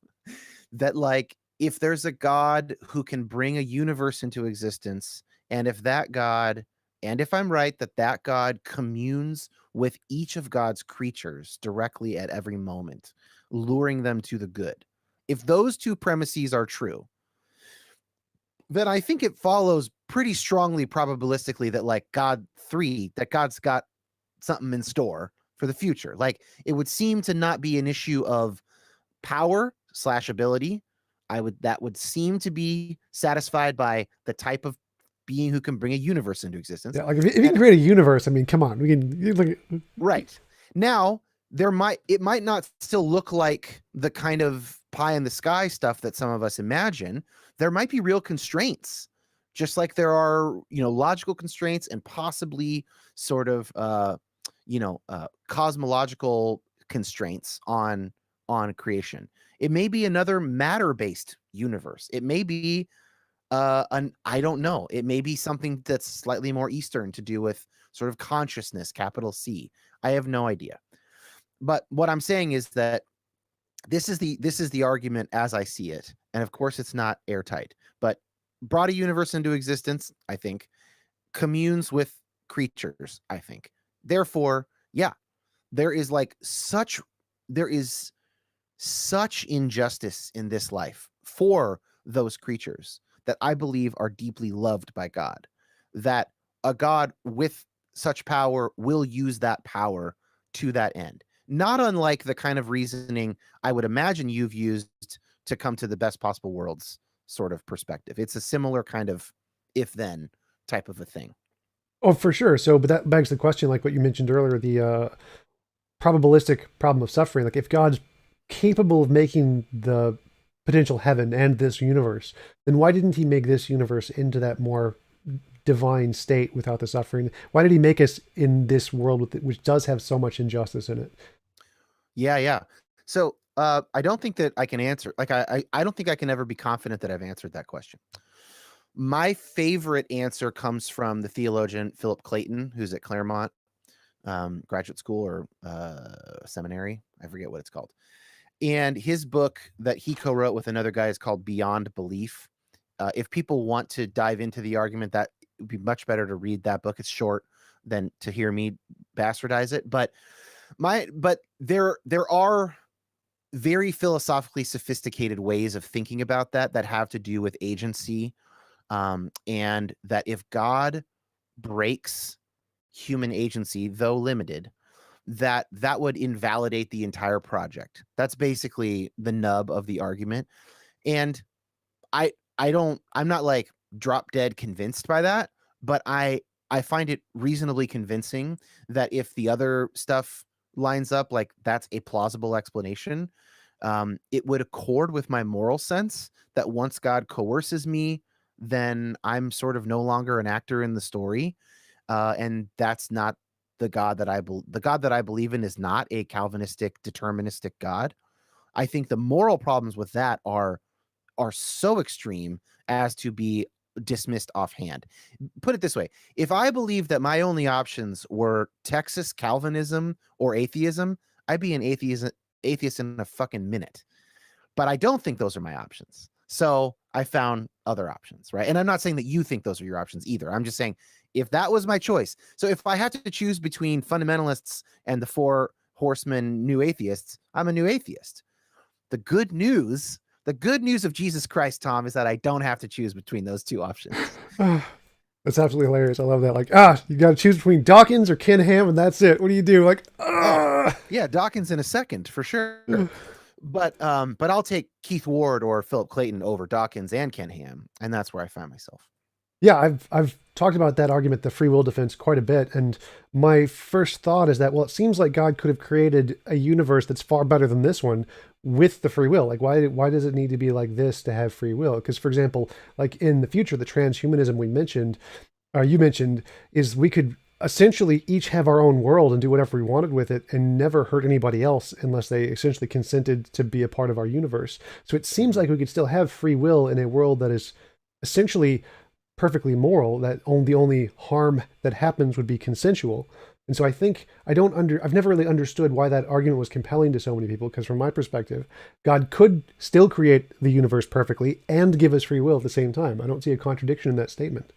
That like if there's a God who can bring a universe into existence, and if that God, and if I'm right that that God communes with each of God's creatures directly at every moment, luring them to the good. If those two premises are true, then I think it follows pretty strongly probabilistically that like that God's got something in store for the future. Like it would seem to not be an issue of power slash ability. That would seem to be satisfied by the type of being who can bring a universe into existence. Yeah, like if you can And create a universe, I mean, come on, we can. Like, right now, it might not still look like the kind of pie in the sky stuff that some of us imagine. There might be real constraints, just like there are logical constraints and possibly sort of cosmological constraints on creation. It may be another matter-based universe. It may be I don't know. It may be something that's slightly more Eastern to do with sort of consciousness, capital C. I have no idea. But what I'm saying is that this is the argument as I see it. And of course it's not airtight, but brought a universe into existence, I think, communes with creatures, I think. Therefore, yeah, there is like there is such injustice in this life for those creatures that I believe are deeply loved by God, that a God with such power will use that power to that end. Not unlike the kind of reasoning I would imagine you've used to come to the best possible worlds sort of perspective. It's a similar kind of if then type of a thing. oh, for sure. So, but that begs the question, like what you mentioned earlier, the probabilistic problem of suffering. Like, if God's capable of making the potential heaven and this universe, then why didn't He make this universe into that more divine state without the suffering? Why did He make us in this world which does have so much injustice in it? Yeah, yeah. So I don't think that I can answer. Like I don't think I can ever be confident that I've answered that question. My favorite answer comes from the theologian Philip Clayton, who's at Claremont graduate school or seminary. I forget what it's called. And his book that he co-wrote with another guy is called Beyond Belief. If people want to dive into the argument, that would be much better to read that book. It's short than to hear me bastardize it. But there are very philosophically sophisticated ways of thinking about that have to do with agency, and that if God breaks human agency, though limited, that would invalidate the entire project. That's basically the nub of the argument. And I'm not like drop dead convinced by that, but I find it reasonably convincing that if the other stuff lines up, like that's a plausible explanation. It would accord with my moral sense that once God coerces me, then I'm sort of no longer an actor in the story, and that's not the God that I believe in is not a Calvinistic deterministic God. I think the moral problems with that are so extreme as to be dismissed offhand. Put it this way, if I believed that my only options were Texas Calvinism or atheism, I'd be an atheist in a fucking minute. But I don't think those are my options. So I found other options, right? And I'm not saying that you think those are your options either. I'm just saying if that was my choice. So if I had to choose between fundamentalists and the four horsemen new atheists, I'm a new atheist. The good news, the good news of Jesus Christ, Tom, is that I don't have to choose between those two options. That's absolutely hilarious. I love that. Like, you got to choose between Dawkins or Ken Ham, and that's it. What do you do? Like, Oh, yeah, Dawkins in a second for sure. But I'll take Keith Ward or Philip Clayton over Dawkins and Ken Ham, and that's where I find myself. Yeah, I've talked about that argument, the free will defense, quite a bit. And my first thought is that, well, it seems like God could have created a universe that's far better than this one with the free will. Like, why does it need to be like this to have free will? Because, for example, like in the future, the transhumanism we mentioned, or you mentioned, is we could essentially each have our own world and do whatever we wanted with it and never hurt anybody else unless they essentially consented to be a part of our universe. So it seems Mhm. like we could still have free will in a world that is essentially perfectly moral, that the only harm that happens would be consensual. And so I think I've never really understood why that argument was compelling to so many people, because from my perspective, God could still create the universe perfectly and give us free will at the same time. I don't see a contradiction in that statement.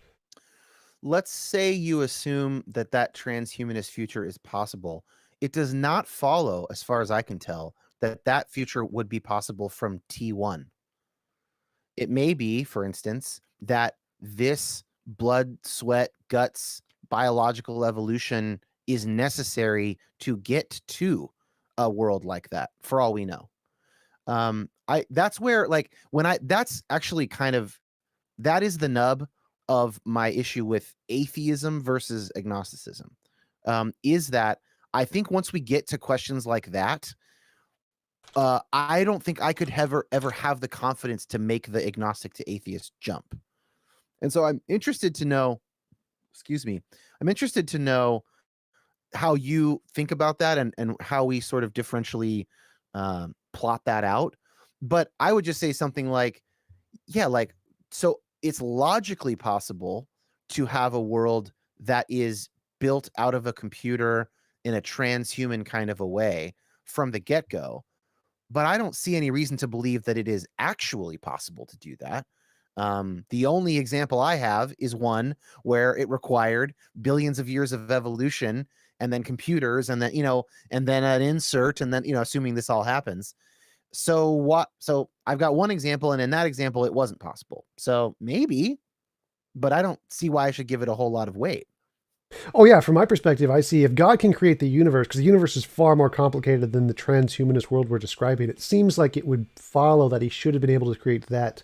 Let's say you assume that that transhumanist future is possible. It does not follow, as far as I can tell, that that future would be possible from T1. It may be, for instance, that this blood, sweat, guts, biological evolution is necessary to get to a world like that, for all we know. I That's where, like, when I that's actually kind of that is the nub of my issue with atheism versus agnosticism. Is that I think once we get to questions like that, I don't think I could ever have the confidence to make the agnostic to atheist jump. And so I'm interested to know, excuse me, I'm interested to know how you think about that, and how we sort of differentially plot that out. But I would just say something like, yeah, like, so it's logically possible to have a world that is built out of a computer in a transhuman kind of a way from the get-go, but I don't see any reason to believe that it is actually possible to do that. The only example I have is one where it required billions of years of evolution and then computers and then, and then an insert and then, assuming this all happens. So what? So I've got one example, and in that example, it wasn't possible. So maybe, but I don't see why I should give it a whole lot of weight. Oh yeah, from my perspective, I see if God can create the universe, because the universe is far more complicated than the transhumanist world we're describing, it seems like it would follow that he should have been able to create that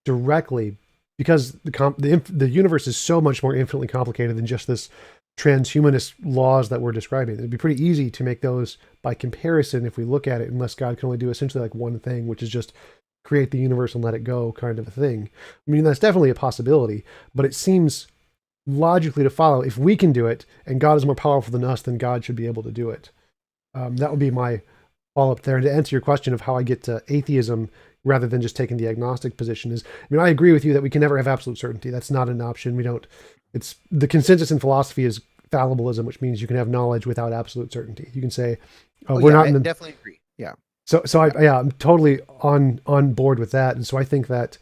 directly, because the universe is so much more infinitely complicated than just this transhumanist laws that we're describing. It'd be pretty easy to make those by comparison if we look at it, unless God can only do essentially like one thing, which is just create the universe and let it go kind of a thing. I mean, that's definitely a possibility, but it seems logically to follow, if we can do it and God is more powerful than us, then God should be able to do it. That would be my follow up there. And to answer your question of how I get to atheism rather than just taking the agnostic position is, I mean, I agree with you that we can never have absolute certainty. That's not an option. We don't, it's the consensus in philosophy is fallibilism, which means you can have knowledge without absolute certainty. You can say, Oh we're yeah, not I in the, definitely agree. Yeah. so Yeah. I'm totally on board with that. And so I think that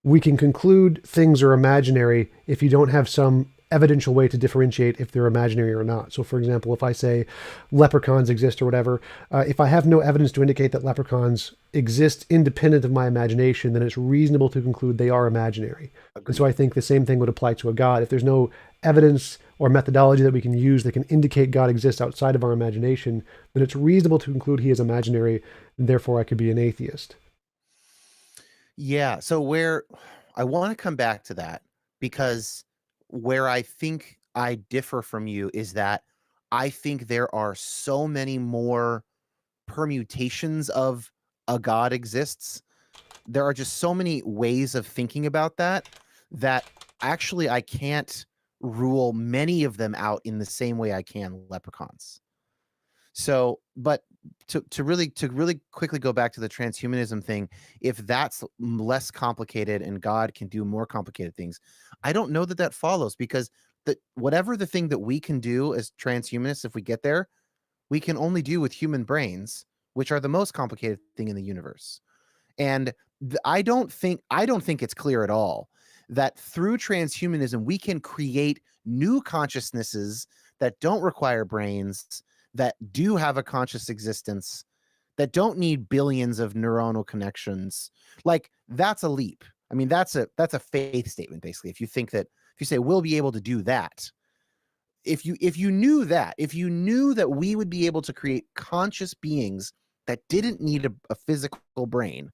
we can conclude things are imaginary if you don't have some evidential way to differentiate if they're imaginary or not. So, for example, if I say leprechauns exist or whatever, if I have no evidence to indicate that leprechauns exist independent of my imagination, then it's reasonable to conclude they are imaginary. And so Agreed. I think the same thing would apply to a God. If there's no evidence or methodology that we can use that can indicate God exists outside of our imagination, then it's reasonable to conclude he is imaginary, and therefore I could be an atheist. Yeah. So where I want to come back to that, because where I think I differ from you is that I think there are so many more permutations of a God exists. There are just so many ways of thinking about that actually I can't rule many of them out in the same way I can leprechauns. So, but to really quickly go back to the transhumanism thing, if that's less complicated and God can do more complicated things, I don't know that that follows, because whatever the thing that we can do as transhumanists, if we get there, we can only do with human brains, which are the most complicated thing in the universe. And I don't think it's clear at all that through transhumanism we can create new consciousnesses that don't require brains, that do have a conscious existence, that don't need billions of neuronal connections. Like, that's a leap. I mean, that's a faith statement, basically. If you think that, if you say we'll be able to do that, if you knew that, if you knew that we would be able to create conscious beings that didn't need a physical brain,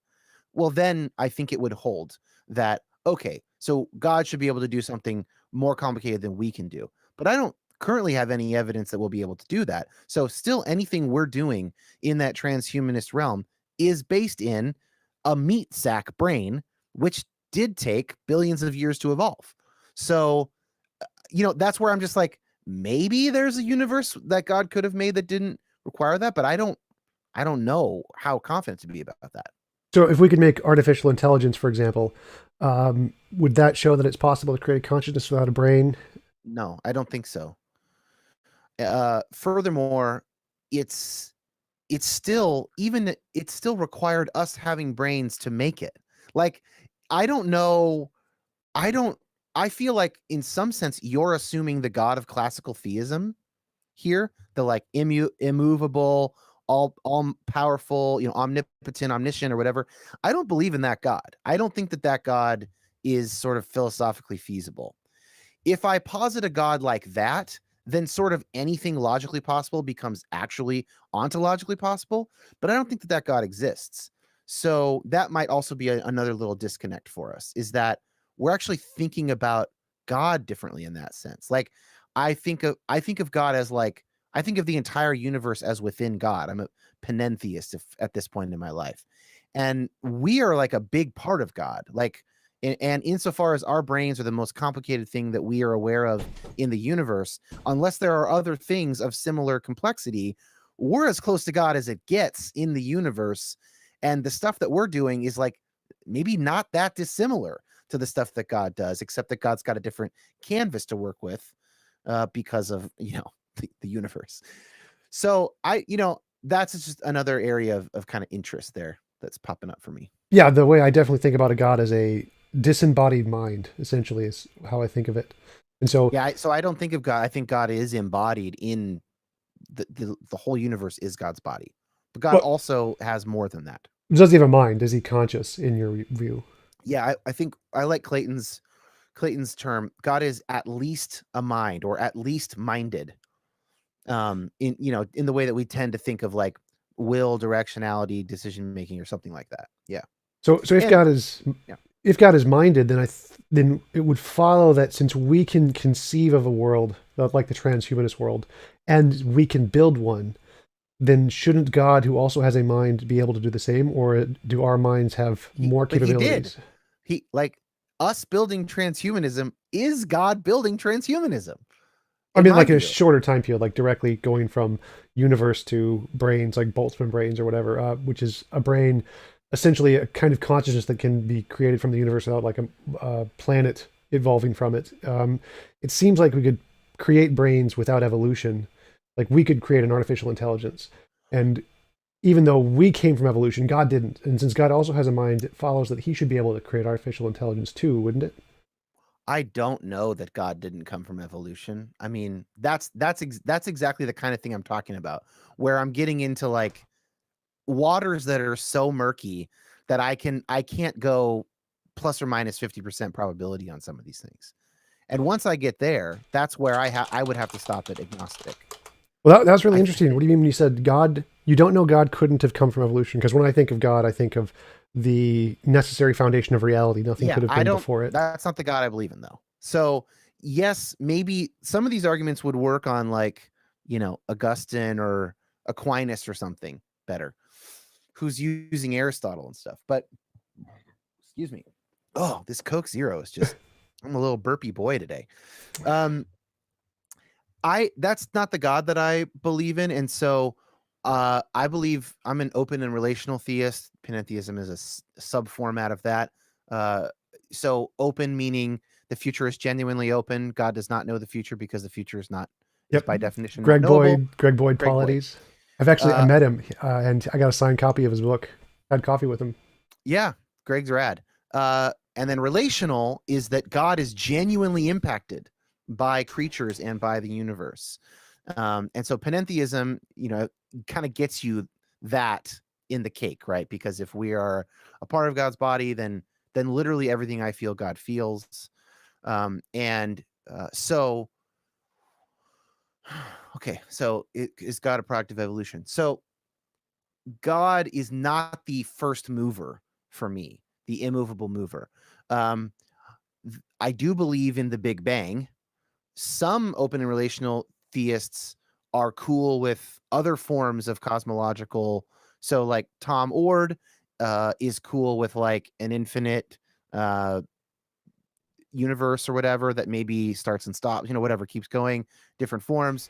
well, then I think it would hold that, okay, so God should be able to do something more complicated than we can do. But I don't currently have any evidence that we'll be able to do that. So still anything we're doing in that transhumanist realm is based in a meat sack brain, which did take billions of years to evolve. So, that's where I'm just like, maybe there's a universe that God could have made that didn't require that, but I don't know how confident to be about that. So if we could make artificial intelligence, for example, would that show that it's possible to create a consciousness without a brain? No, I don't think so. Furthermore, it's it's still, even it still required us having brains to make it. Like, I don't know. I don't. I feel like in some sense you're assuming the God of classical theism here, the like immovable, all powerful, omnipotent, omniscient, or whatever. I don't believe in that God. I don't think that that God is sort of philosophically feasible. If I posit a God like that, then sort of anything logically possible becomes actually ontologically possible. But I don't think that that God exists. So that might also be another little disconnect for us, is that we're actually thinking about God differently in that sense. Like, I think of God as like, I think of the entire universe as within God. I'm a panentheist at this point in my life. And we are like a big part of God. Like, and insofar as our brains are the most complicated thing that we are aware of in the universe, unless there are other things of similar complexity, we're as close to God as it gets in the universe. And the stuff that we're doing is like maybe not that dissimilar to the stuff that God does, except that God's got a different canvas to work with, because of the universe. So that's just another area of kind of interest there that's popping up for me. Yeah, the way I definitely think about a God as a disembodied mind, essentially, is how I think of it. And so, Yeah, so I don't think of God. I think God is embodied in the whole universe is God's body, but God but also has more than that. does he have a mind? Is he conscious in your view? Yeah, I think I like Clayton's term. God is at least a mind, or at least minded. In the way that we tend to think of like will, directionality, decision making, or something like that. Yeah, So and yeah, if God is minded, then it would follow that since we can conceive of a world like the transhumanist world, and we can build one, then shouldn't God, who also has a mind, be able to do the same, or do our minds have more but he did. capabilities? He like us building transhumanism is God building transhumanism, I in mean, my like in a view. shorter time period, like directly going from universe to brains, like Boltzmann brains or whatever, which is a brain, essentially a kind of consciousness that can be created from the universe without like a planet evolving from it. It seems like we could create brains without evolution. Like we could create an artificial intelligence. And even though we came from evolution, God didn't. And since God also has a mind, it follows that he should be able to create artificial intelligence too, wouldn't it? I don't know that God didn't come from evolution. I mean, that's exactly the kind of thing I'm talking about, where I'm getting into like waters that are so murky that I can't go plus or minus 50% probability on some of these things. And once I get there, that's where I would have to stop at agnostic. Well, that's really I interesting. What do you mean when you said God? You don't know God couldn't have come from evolution? Because when I think of God, I think of the necessary foundation of reality. Nothing Yeah, could have I been don't before it. that's not the God I believe in though. So, yes, maybe some of these arguments would work on like, Augustine or Aquinas or something better, who's using Aristotle and stuff. But excuse me. Oh, this Coke Zero is just, I'm a little burpy boy today. Um I That's not the God that I believe in, and so I believe I'm an open and relational theist. Panentheism is a sub format of that. Uh, so open meaning the future is genuinely open. God does not know the future because the future is Yep. by definition not knowable. Greg Boyd Greg Boyd. Paulides. I Uh, met him and I got a signed copy of his book. Had coffee with him. yeah, Greg's rad. And then relational is that God is genuinely impacted by creatures and by the universe. And so panentheism, kind of gets you that in the cake, right? Because if we are a part of God's body, then then literally everything I feel God feels. So okay, so is God a product of evolution? So God is not the first mover for me, the immovable mover. Um, I do believe in the Big Bang. Some open and relational theists are cool with other forms of cosmological. So, like Tom Ord is cool with like an infinite uh, universe or whatever that maybe starts and stops, whatever keeps going, different forms.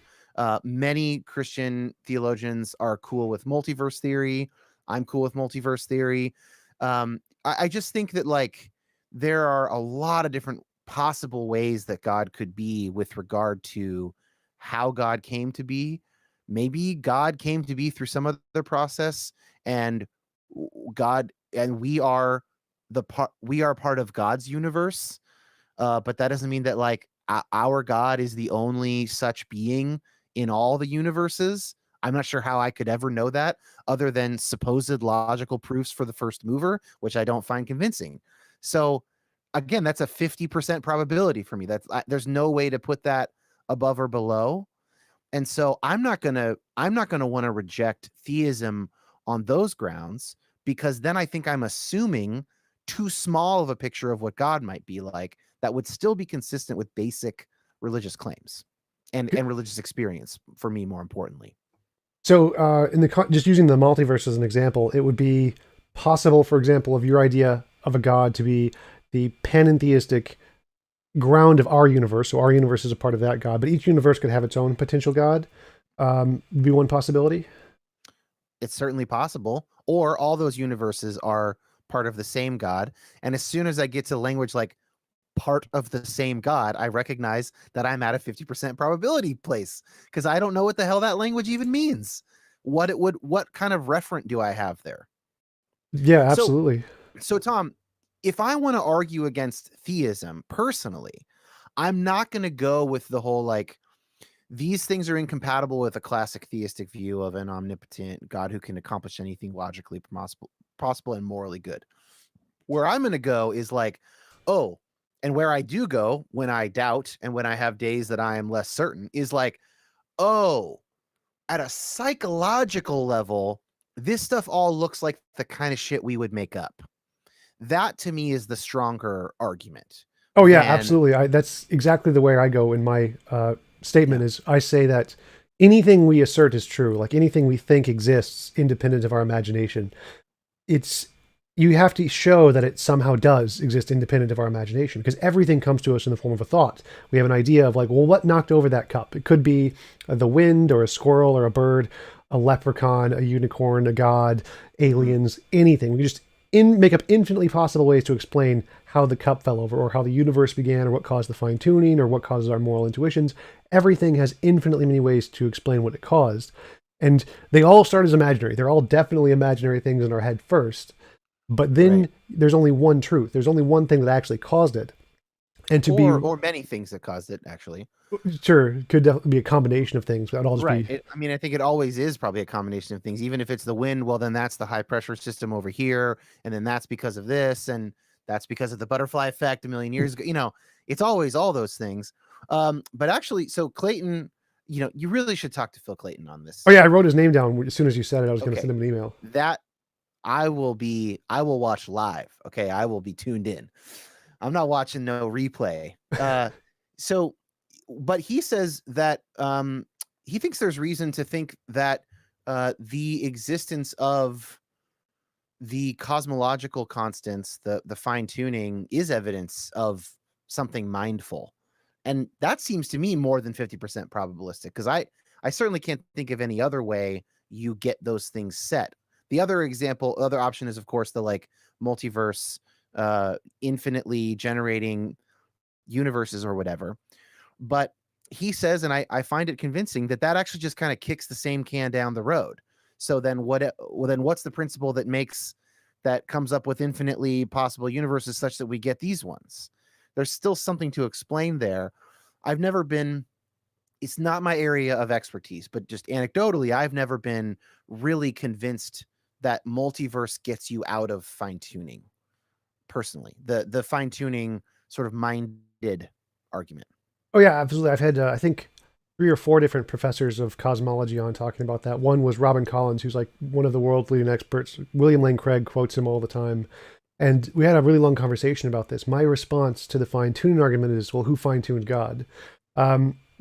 Many Christian theologians are cool with multiverse theory. I'm cool with multiverse theory. I just think that like there are a lot of different possible ways that God could be with regard to how God came to be. Maybe God came to be through some other process, and God and we are part of God's universe, but that doesn't mean that like our God is the only such being in all the universes. I'm not sure how I could ever know that other than supposed logical proofs for the first mover, which I don't find convincing. So again, that's a 50% probability for me. There's no way to put that above or below. And so I'm not gonna want to reject theism on those grounds, because then I think I'm assuming too small of a picture of what God might be like that would still be consistent with basic religious claims and religious experience, for me, more importantly. So, just using the multiverse as an example, it would be possible, for example, of your idea of a god to be the panentheistic ground of our universe. So, our universe is a part of that god, but each universe could have its own potential god. Would be one possibility. It's certainly possible. Or all those universes are part of the same God. And as soon as I get to language like part of the same God, I recognize that I'm at a 50% probability place, because I don't know what the hell that language even means. What kind of referent do I have there? Yeah, So, absolutely. so Tom, if I want to argue against theism personally, I'm not going to go with the whole like these things are incompatible with a classic theistic view of an omnipotent God who can accomplish anything logically possible and morally good. Where I'm going to go is like, oh, and where I do go when I doubt and when I have days that I am less certain is like, oh, at a psychological level, this stuff all looks like the kind of shit we would make up. That to me is the stronger argument Oh yeah, than, absolutely. That's exactly the way I go in my yeah, statement. Is I say that anything we assert is true, like anything we think exists independent of our imagination. It's You have to show that it somehow does exist independent of our imagination, because everything comes to us in the form of a thought. We have an idea of like, well, what knocked over that cup? It could be the wind or a squirrel or a bird, a leprechaun, a unicorn, a god, mhm, aliens, anything. We just make up infinitely possible ways to explain how the cup fell over or how the universe began or what caused the fine tuning or what causes our moral intuitions. Everything has infinitely many ways to explain what it caused. And they all start as imaginary. They're all definitely imaginary things in our head first. But right. then there's only one truth. There's only one thing that actually caused it. And to be Or many things that caused it, actually. sure, it could definitely be a combination of things. That would all just Right. be I mean, I think it always is probably a combination of things. Even if it's the wind, well, then that's the high pressure system over here, and then that's because of this, and that's because of the butterfly effect a million years ago. It's always all those things. But actually, so Clayton, you really should talk to Phil Clayton on oh this. yeah, I wrote his name down as soon as you said it. I was going to Okay, send him an email. that I will watch live. Okay, I will be tuned in. I'm not watching no replay. So, but he says that he thinks there's reason to think that the existence of the cosmological constants, the fine tuning, is evidence of something mindful, and that seems to me more than 50% probabilistic. Because I certainly can't think of any other way you get those things set. The other option is, of course, the like multiverse, infinitely generating universes or whatever. But he says, and I find it convincing, that actually just kind of kicks the same can down the road. So then what's the principle that comes up with infinitely possible universes such that we get these ones? There's still something to explain there. I've never been It's not my area of expertise, but just anecdotally, I've never been really convinced that multiverse gets you out of fine tuning personally, the fine tuning sort of minded argument. Oh yeah, absolutely. I've had I think 3 or 4 different professors of cosmology on talking about that. One was Robin Collins, who's like one of the world leading experts. William Lane Craig quotes him all the time. And we had a really long conversation about this. My response to the fine tuning argument is, well, who fine tuned God?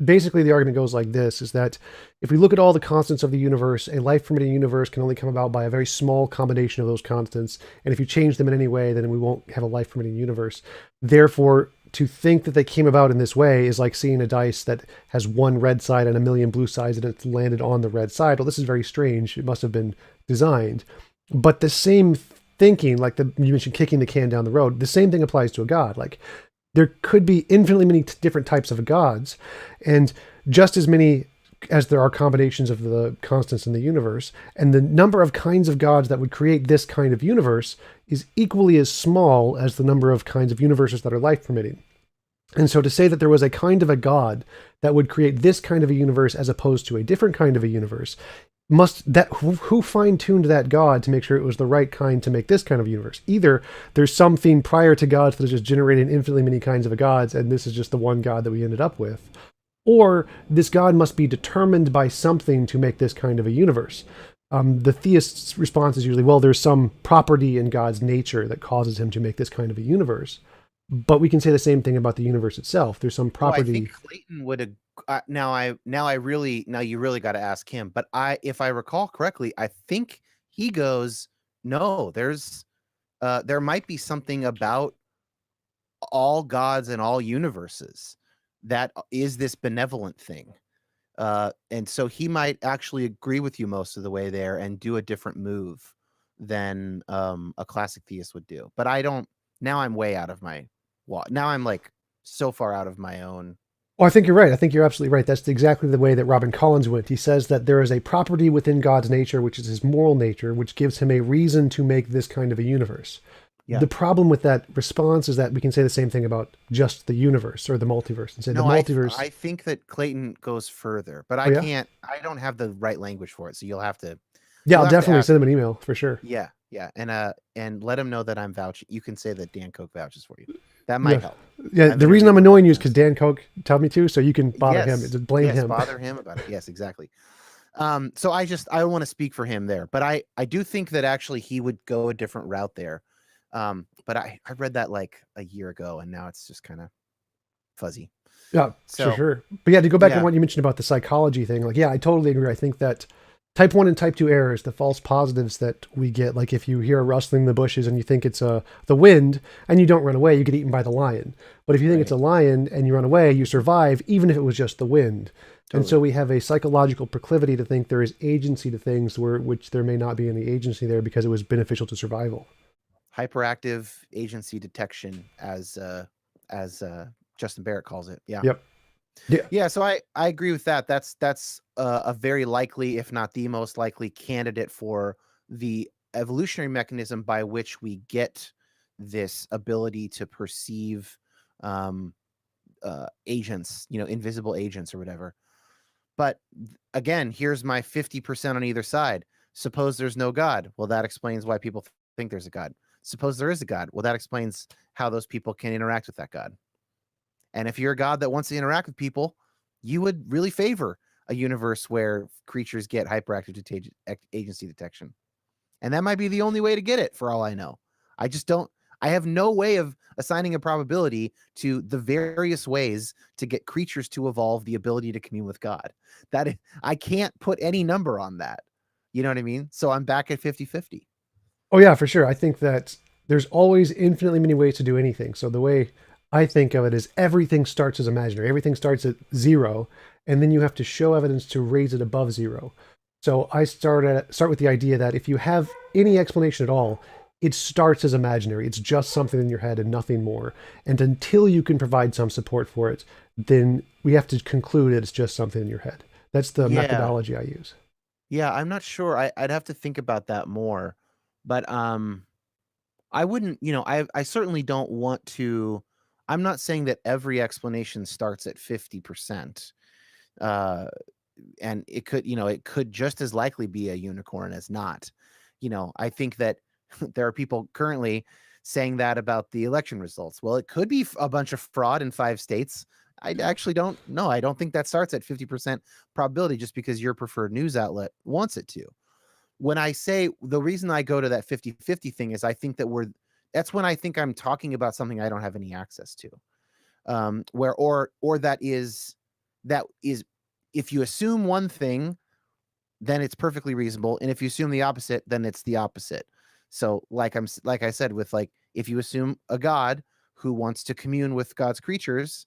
Basically, the argument goes like this: is that if we look at all the constants of the universe, a life permitting universe can only come about by a very small combination of those constants. And if you change them in any way, then we won't have a life permitting universe. Therefore, to think that they came about in this way is like seeing a dice that has one red side and a million blue sides and it's landed on the red side. Well, this is very strange. It must have been designed. But the same thinking, like you mentioned kicking the can down the road, the same thing applies to a god. Like there could be infinitely many different types of gods, and just as many as there are combinations of the constants in the universe, and the number of kinds of gods that would create this kind of universe is equally as small as the number of kinds of universes that are life permitting. And so to say that there was a kind of a god that would create this kind of a universe as opposed to a different kind of a universe, who fine-tuned that god to make sure it was the right kind to make this kind of universe? Either there's something prior to gods that is just generating infinitely many kinds of gods, and this is just the one god that we ended up with, or this god must be determined by something to make this kind of a universe. The theist's response is usually, well, there's some property in God's nature that causes him to make this kind of a universe. But we can say the same thing about the universe itself. There's some property. I think Clayton would. Now you really got to ask him. But if I recall correctly, I think he goes, no, there might be something about all gods and all universes that is this benevolent thing. And so he might actually agree with you most of the way there and do a different move than a classic theist would do. But I don't. Now I'm way out of my. Now I'm like so far out of my own. Oh, I think you're right. I think you're absolutely right. That's exactly the way that Robin Collins went. He says that there is a property within God's nature, which is his moral nature, which gives him a reason to make this kind of a universe. Yeah. The problem with that response is that we can say the same thing about just the universe or the multiverse and say the multiverse. I think that Clayton goes further, but I can't. I don't have the right language for it, so you'll have to. Yeah, I'll definitely send him an email for sure. Yeah, and let him know that I'm vouching. You can say that Dan Koch vouches for you. That might help. Yeah, the reason I'm annoying you is because Dan Koch told me to, so you can bother him. Just blame him. Bother him about it. Yes, exactly. So I don't want to speak for him there, but I do think that actually he would go a different route there. But I read that like a year ago, and now it's just kind of fuzzy. Yeah, so, for sure. But yeah, to go back to what you mentioned about the psychology thing, like, yeah, I totally agree. I think that type 1 and type 2 errors, the false positives that we get, like if you hear a rustling in the bushes and you think it's the wind and you don't run away, you get eaten by the lion. But if you think it's a lion and you run away, you survive, even if it was just the wind. Totally. And so we have a psychological proclivity to think there is agency to things which there may not be any agency there because it was beneficial to survival. Hyperactive agency detection, as Justin Barrett calls it. Yeah. Yep. Yeah. So I agree with that. That's a very likely, if not the most likely, candidate for the evolutionary mechanism by which we get this ability to perceive agents, invisible agents or whatever. But again, here's my 50% on either side. Suppose there's no God. Well, that explains why people think there's a God. Suppose there is a God. Well, that explains how those people can interact with that God. And if you're a God that wants to interact with people, you would really favor a universe where creatures get hyperactive agency detection. And that might be the only way to get it, for all I know. I have no way of assigning a probability to the various ways to get creatures to evolve the ability to commune with God. I can't put any number on that. You know what I mean? So I'm back at 50-50. Oh yeah, for sure. I think that there's always infinitely many ways to do anything. So the way I think of it is everything starts as imaginary. Everything starts at 0, and then you have to show evidence to raise it above 0. So I start with the idea that if you have any explanation at all, it starts as imaginary. It's just something in your head and nothing more. And until you can provide some support for it, then we have to conclude it's just something in your head. That's the methodology I use. Yeah, I'm not sure. I'd have to think about that more. But I wouldn't, I certainly don't want to. I'm not saying that every explanation starts at 50%. And it could just as likely be a unicorn as not. I think that there are people currently saying that about the election results. Well, it could be a bunch of fraud in 5 states. I actually don't know. I don't think that starts at 50% probability just because your preferred news outlet wants it to. When I say the reason I go to that 50-50 thing is I think that's when I think I'm talking about something I don't have any access to. Where or that is if you assume one thing, then it's perfectly reasonable, and if you assume the opposite, then it's the opposite. So like I said, with like, if you assume a God who wants to commune with God's creatures,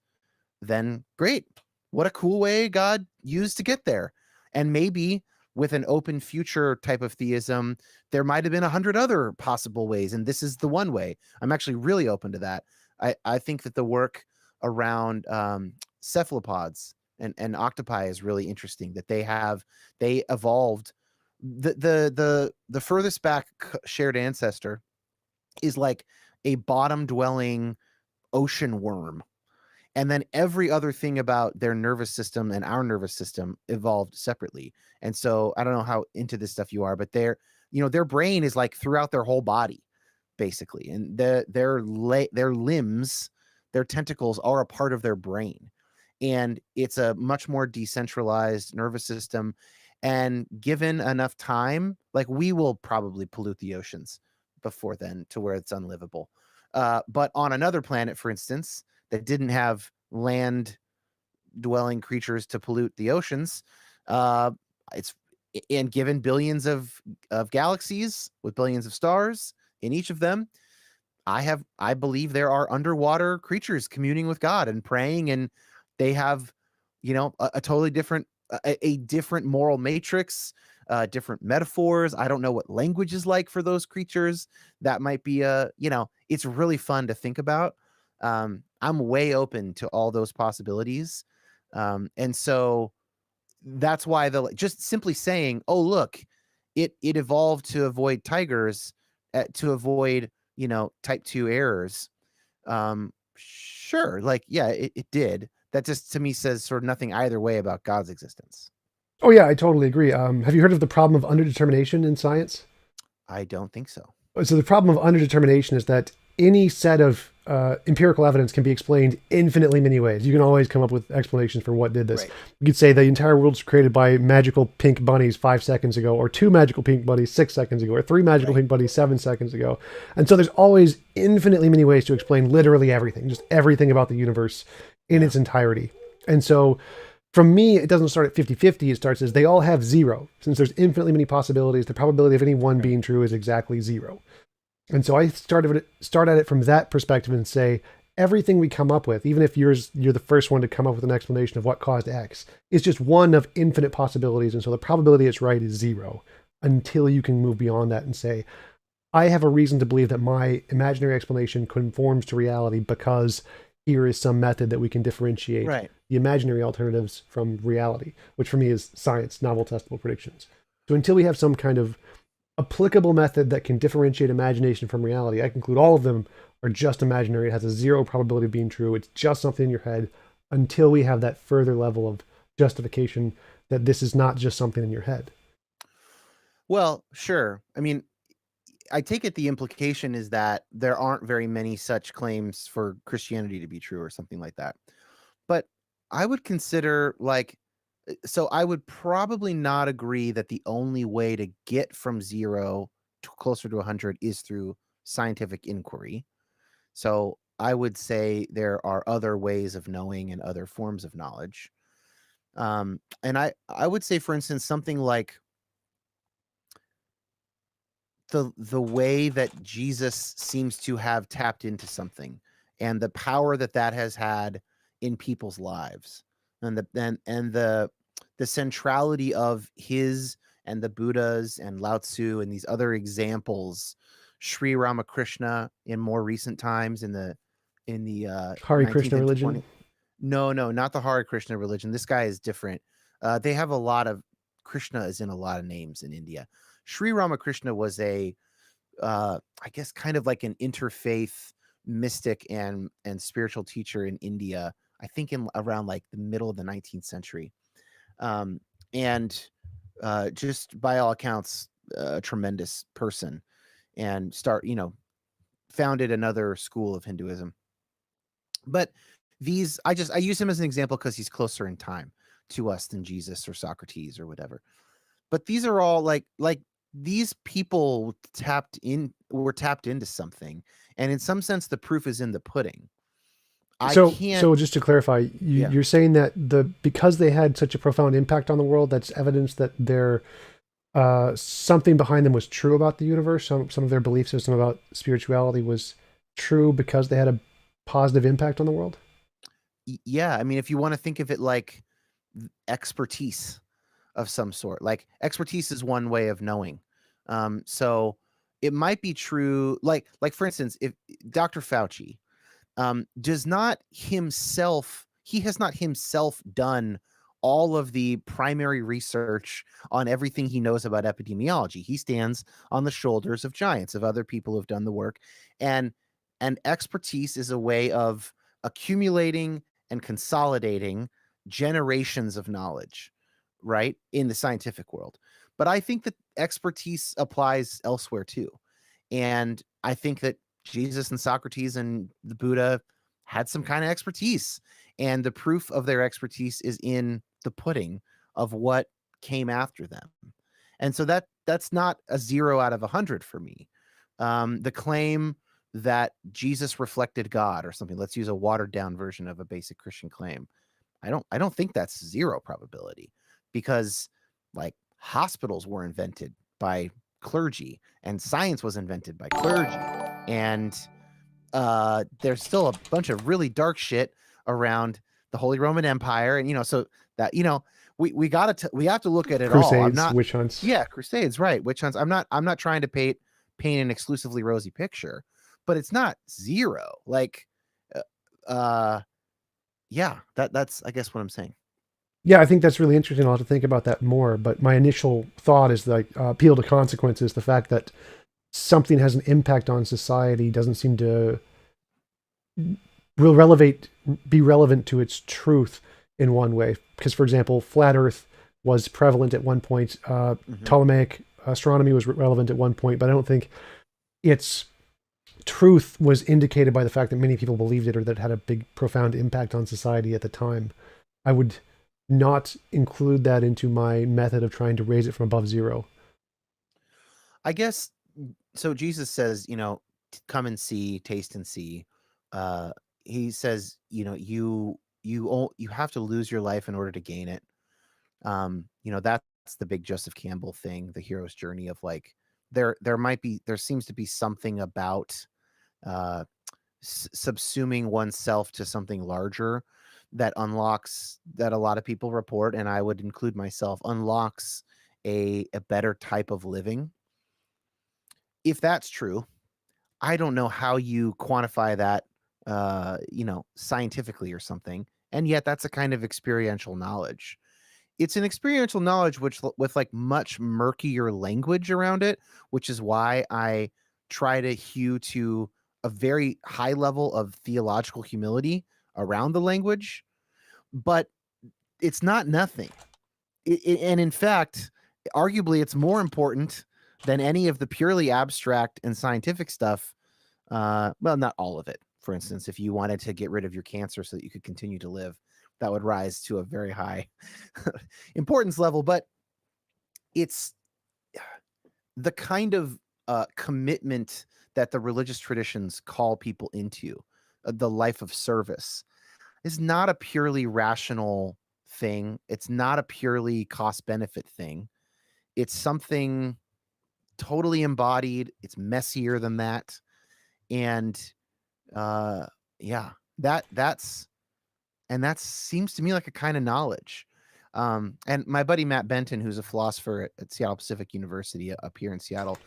then great. What a cool way God used to get there. And maybe with an open future type of theism, there might have been 100 other possible ways, and this is the one way. I'm actually really open to that. I think that the work around cephalopods and octopi is really interesting. That they evolved. The furthest back shared ancestor is like a bottom dwelling ocean worm, and then every other thing about their nervous system and our nervous system evolved separately. And so I don't know how into this stuff you are, but their brain is like throughout their whole body, basically, and their limbs, their tentacles are a part of their brain, and it's a much more decentralized nervous system. And given enough time, like, we will probably pollute the oceans before then to where it's unlivable. But on another planet, for instance, that didn't have land dwelling creatures to pollute the oceans, uh, it's and given billions of galaxies with billions of stars in each of them, I believe there are underwater creatures communing with God and praying, and they have, a totally different a different moral matrix, different metaphors. I don't know what language is like for those creatures. That might be it's really fun to think about. I'm way open to all those possibilities. And so that's why just simply saying, "Oh, look, it evolved to avoid tigers, to avoid, type 2 errors." Sure, like, yeah, it did. That just to me says sort of nothing either way about God's existence. Oh yeah, I totally agree. Have you heard of the problem of underdetermination in science? I don't think so. So the problem of underdetermination is that any set of empirical evidence can be explained infinitely many ways. You can always come up with explanations for what did this. Right. You could say the entire world was created by magical pink bunnies 5 seconds ago, or 2 magical pink bunnies 6 seconds ago, or 3 magical Right. pink bunnies 7 seconds ago. And so there's always infinitely many ways to explain literally everything, just everything about the universe in its entirety. And so from me, it doesn't start at 50-50. It starts as they all have zero. Since there's infinitely many possibilities, the probability of any one being true is exactly zero. And so I start at it from that perspective and say everything we come up with, even if you're the first one to come up with an explanation of what caused X, is just one of infinite possibilities. And so the probability it's right is zero until you can move beyond that and say, I have a reason to believe that my imaginary explanation conforms to reality because here is some method that we can differentiate Right. the imaginary alternatives from reality, which for me is science, novel testable predictions. So until we have some kind of applicable method that can differentiate imagination from reality, I conclude all of them are just imaginary. It has a zero probability of being true. It's just something in your head until we have that further level of justification that this is not just something in your head. Well, sure. I mean, I take it the implication is that there aren't very many such claims for Christianity to be true or something like that. But I would consider, like, so I would probably not agree that the only way to get from 0 to closer to 100 is through scientific inquiry. So I would say there are other ways of knowing and other forms of knowledge. And I would say, for instance, something like the way that Jesus seems to have tapped into something, and the power that that has had in people's lives, and the centrality of his and the Buddhas and Lao Tzu and these other examples, Sri Ramakrishna in more recent times in the Hare 19th Krishna and religion. 20th. No, no, not the Hare Krishna religion. This guy is different. They have a lot of Krishna is in a lot of names in India. Sri Ramakrishna was I guess kind of like an interfaith mystic and spiritual teacher in India. I think in around like the middle of the 19th century, um, and just by all accounts, a tremendous person, and founded another school of Hinduism. But these, I use him as an example because he's closer in time to us than Jesus or Socrates or whatever. But these are all like these people were tapped into something, and in some sense, the proof is in the pudding. I So, can't. so just to clarify, Yeah. you're saying that because they had such a profound impact on the world, that's evidence that their something behind them was true about the universe. Some of their belief system about spirituality was true because they had a positive impact on the world. Yeah, I mean, if you want to think of it like expertise of some sort, like expertise is one way of knowing. So it might be true, like for instance, if Dr. Fauci does not himself, he has not himself done all of the primary research on everything he knows about epidemiology. He stands on the shoulders of giants, of other people who've done the work, and expertise is a way of accumulating and consolidating generations of knowledge, right, in the scientific world. But I think that expertise applies elsewhere too. And I think that Jesus and Socrates and the Buddha had some kind of expertise. And the proof of their expertise is in the pudding of what came after them. And so that's not a 0 out of 100 for me. The claim that Jesus reflected God or something, let's use a watered down version of a basic Christian claim. I don't think that's 0 probability, because like hospitals were invented by clergy and science was invented by clergy, and there's still a bunch of really dark shit around the Holy Roman Empire, and so that we have to look at it all. I'm Crusades, not. witch hunts. Yeah, crusades, right? Witch hunts. I'm not trying to paint an exclusively rosy picture, but it's not 0. Like, uh, uh yeah, that's I guess what I'm saying. Yeah, I think that's really interesting. I'll have to think about that more. But my initial thought is like appeal to consequences. The fact that something has an impact on society doesn't seem to will relevate be relevant to its truth in one way. Because, for example, flat Earth was prevalent at one point. Hmm. Ptolemaic astronomy was relevant at one point, but I don't think its truth was indicated by the fact that many people believed it or that it had a big, profound impact on society at the time. I would not include that into my method of trying to raise it from above 0. I guess so. Jesus says, come and see, taste and see. Uh, he says, you have to lose your life in order to gain it. That's the big Joseph Campbell thing, the hero's journey of like there seems to be something about uh, subsuming oneself to something larger that unlocks, that a lot of people report, and I would include myself, unlocks a better type of living. If that's true, I don't know how you quantify that, scientifically or something. And yet that's a kind of experiential knowledge. It's an experiential knowledge which with like much murkier language around it, which is why I try to hew to a very high level of theological humility around the language, but it's not nothing. And in fact, arguably it's more important than any of the purely abstract and scientific stuff. Well, not all of it. For instance, if you wanted to get rid of your cancer so that you could continue to live, that would rise to a very high importance level. But it's the kind of commitment that the religious traditions call people into, the life of service, is not a purely rational thing. It's not a purely cost benefit thing. It's something totally embodied. It's messier than that. And uh yeah, that's and that seems to me like a kind of knowledge. And my buddy Matt Benton, who's a philosopher at Seattle Pacific University up here in Seattle,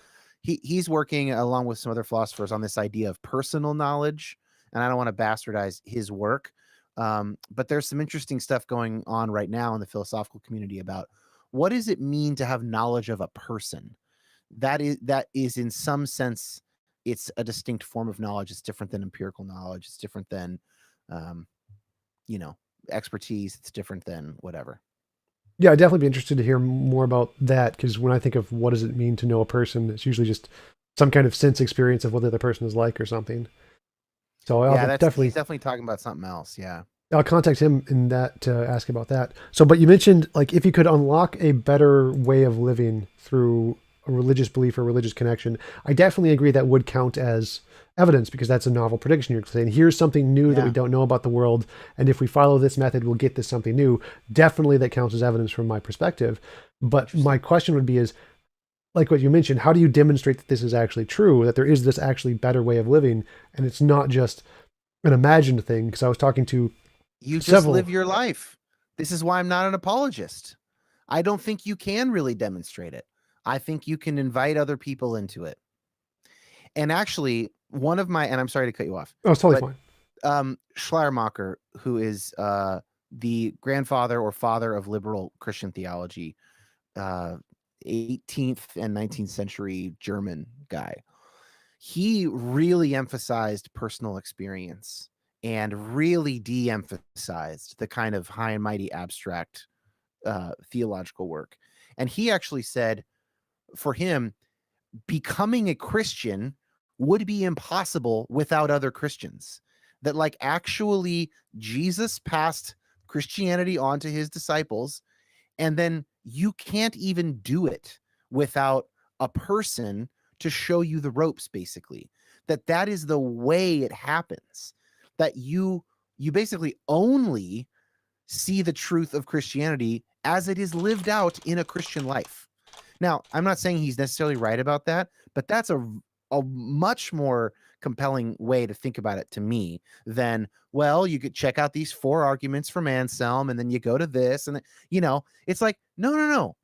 he's working along with some other philosophers on this idea of personal knowledge. And I don't want to bastardize his work, but there's some interesting stuff going on right now in the philosophical community about what does it mean to have knowledge of a person. That is in some sense, it's a distinct form of knowledge. It's different than empirical knowledge. It's different than um, you know, expertise. It's different than whatever. Yeah, I'd definitely be interested to hear more about that because when I think of what does it mean to know a person, it's usually just some kind of sense experience of what the other person is like or something. So I'll Yeah, he's definitely definitely talking about something else. Yeah. I'll contact him in that to ask about that. So, but you mentioned like if you could unlock a better way of living through a religious belief or religious connection, I definitely agree that would count as evidence because that's a novel prediction. You're saying here's something new that we Yeah. don't know about the world, and if we follow this method, we'll get this something new. Definitely, that counts as evidence from my perspective. But my Interesting. question would be is like what you mentioned, how do you demonstrate that this is actually true, that there is this actually better way of living, and it's not just an imagined thing? Because I was talking to You just several. live your life. This is why I'm not an apologist. I don't think you can really demonstrate it. I think you can invite other people into it. And actually, and I'm sorry to cut you off, Oh, it's totally but fine. Schleiermacher, who is the grandfather or father of liberal Christian theology, uh, 18th and 19th century German guy, he really emphasized personal experience and really de-emphasized the kind of high and mighty abstract theological work. And he actually said, for him, becoming a Christian would be impossible without other Christians. That, like, actually, Jesus passed Christianity on to his disciples, and then you can't even do it without a person to show you the ropes, basically. That is the way it happens. That you basically only see the truth of Christianity as it is lived out in a Christian life. Now, I'm not saying he's necessarily right about that, but that's a much more compelling way to think about it to me than, well, you could check out these 4 arguments from Anselm and then you go to this and it's like, no, no, no.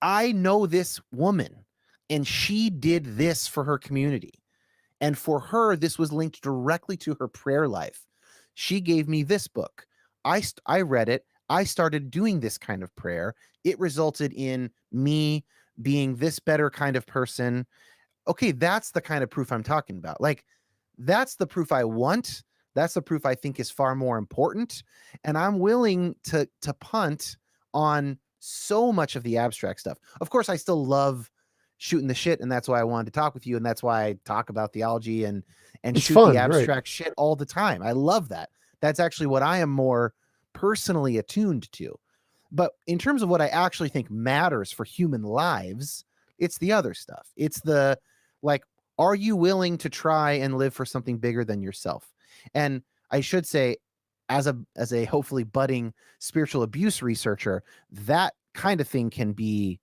I know this woman and she did this for her community. And for her, this was linked directly to her prayer life. She gave me this book. I read it. I started doing this kind of prayer. It resulted in me being this better kind of person. Okay, that's the kind of proof I'm talking about. Like, that's the proof I want. That's the proof I think is far more important. And I'm willing to punt on so much of the abstract stuff. Of course, I still love shooting the shit, and that's why I wanted to talk with you, and that's why I talk about theology and It's shoot the fun, right? abstract shit all the time. I love that. That's actually what I am more personally attuned to. But in terms of what I actually think matters for human lives, it's the other stuff. It's the, like, are you willing to try and live for something bigger than yourself? And I should say, as a hopefully budding spiritual abuse researcher, that kind of thing can be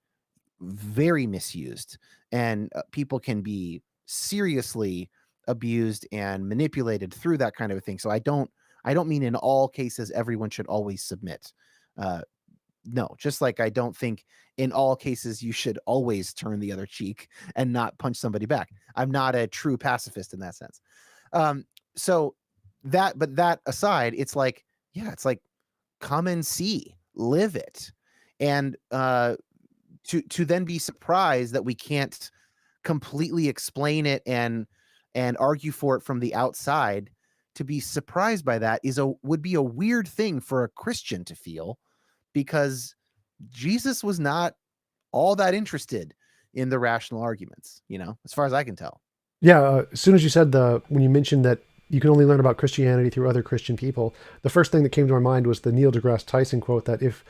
very misused, and people can be seriously abused and manipulated through that kind of a thing. So I don't mean in all cases everyone should always submit. Uh, no, just like I don't think in all cases you should always turn the other cheek and not punch somebody back. I'm not a true pacifist in that sense. Um, so but that aside, it's like, yeah, it's like, come and see, live it. And to then be surprised that we can't completely explain it and argue for it from the outside, to be surprised by that would be a weird thing for a Christian to feel, because Jesus was not all that interested in the rational arguments, as far as I can tell. Yeah. As soon as you said when you mentioned that you can only learn about Christianity through other Christian people, the first thing that came to my mind was the Neil deGrasse Tyson quote that if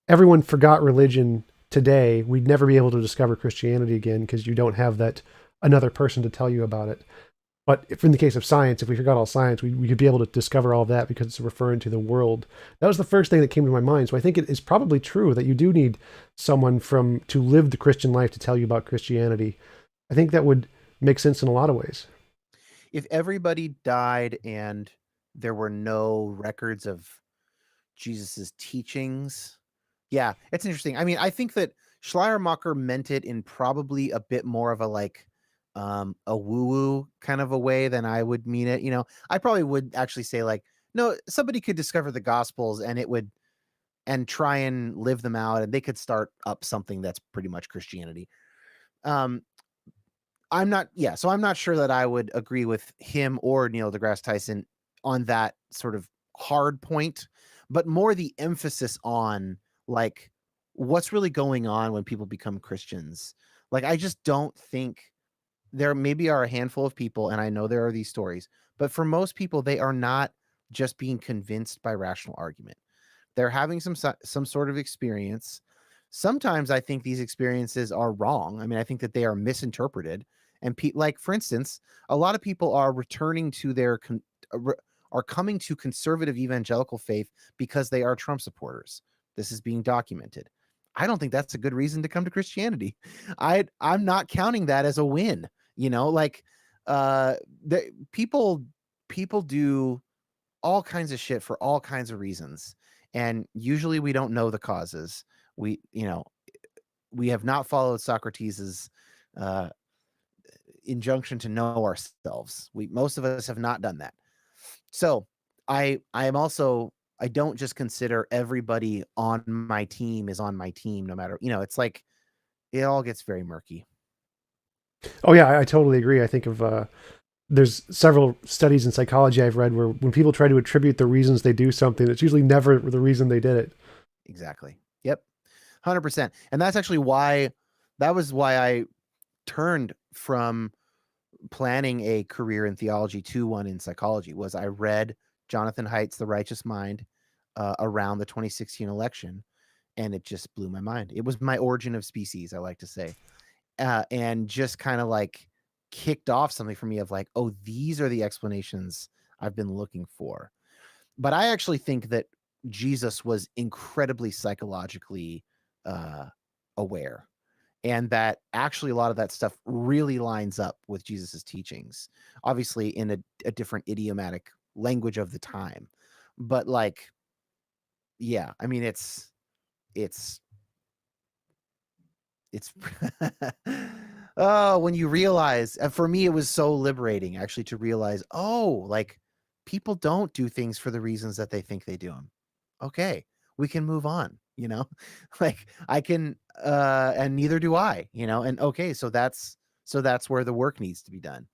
everyone forgot religion today, we'd never be able to discover Christianity again because you don't have that another person to tell you about it. But if in the case of science, if we forgot all science, we could be able to discover all of that because it's referring to the world. That was the first thing that came to my mind. So I think it is probably true that you do need someone to live the Christian life to tell you about Christianity. I think that would make sense in a lot of ways. If everybody died and there were no records of Jesus's teachings, yeah, it's interesting. I mean, I think that Schleiermacher meant it in probably a bit more of a, like, a woo-woo kind of a way than I would mean it. I probably would actually say, like, no, somebody could discover the Gospels and try and live them out, and they could start up something that's pretty much Christianity. Um, so I'm not sure that I would agree with him or Neil deGrasse Tyson on that sort of hard point, but more the emphasis on, like, what's really going on when people become Christians. Like, I just don't think there maybe are a handful of people, and I know there are these stories, but for most people, they are not just being convinced by rational argument. They're having some sort of experience. Sometimes I think these experiences are wrong. I mean, I think that they are misinterpreted. And like for instance, a lot of people are returning to are coming to conservative evangelical faith because they are Trump supporters. This is being documented. I don't think that's a good reason to come to Christianity. I'm not counting that as a win. You know, like the people do all kinds of shit for all kinds of reasons. And usually we don't know the causes. We, you know, we have not followed Socrates's uh, injunction to know ourselves. Most of us have not done that. So I am also, I don't just consider everybody on my team is on my team, no matter, it's like it all gets very murky. Oh yeah, I totally agree. I think of there's several studies in psychology I've read where when people try to attribute the reasons they do something, it's usually never the reason they did it. Exactly. Yep. 100%. And that's actually why that was why I turned from planning a career in theology to one in psychology. Was I read Jonathan Haidt's The Righteous Mind around the 2016 election, and it just blew my mind. It was my origin of species, I like to say, and just kind of like kicked off something for me of like, oh, these are the explanations I've been looking for. But I actually think that Jesus was incredibly psychologically uh, aware, and that actually a lot of that stuff really lines up with Jesus's teachings, obviously in a different idiomatic language of the time. But like, yeah, I mean, it's it's oh, when you realize, for me, it was so liberating actually to realize, oh, like people don't do things for the reasons that they think they do them. Okay, we can move on, like I can, and neither do I, and okay, so that's where the work needs to be done,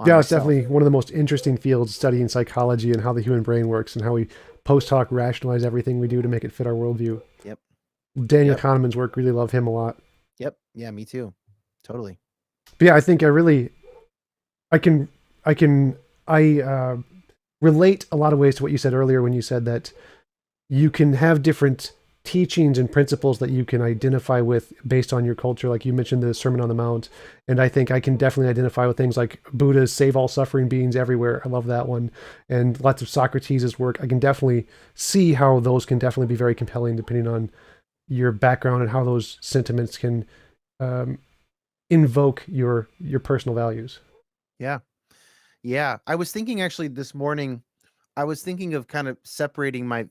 on Yeah, it's myself. definitely one of the most interesting fields studying psychology and how the human brain works and how we post hoc rationalize everything we do to make it fit our worldview. Yep. Daniel Yep. Kahneman's work, really love him a lot. Yep. Yeah, me too. Totally. But yeah, I think I can, I can, I relate a lot of ways to what you said earlier when you said that you can have different teachings and principles that you can identify with based on your culture. Like you mentioned the Sermon on the Mount. And I think I can definitely identify with things like Buddha's save all suffering beings everywhere. I love that one. And lots of Socrates' work. I can definitely see how those can definitely be very compelling depending on your background and how those sentiments can um, invoke your personal values. Yeah. Yeah. I was thinking actually this morning, I was thinking of kind of separating my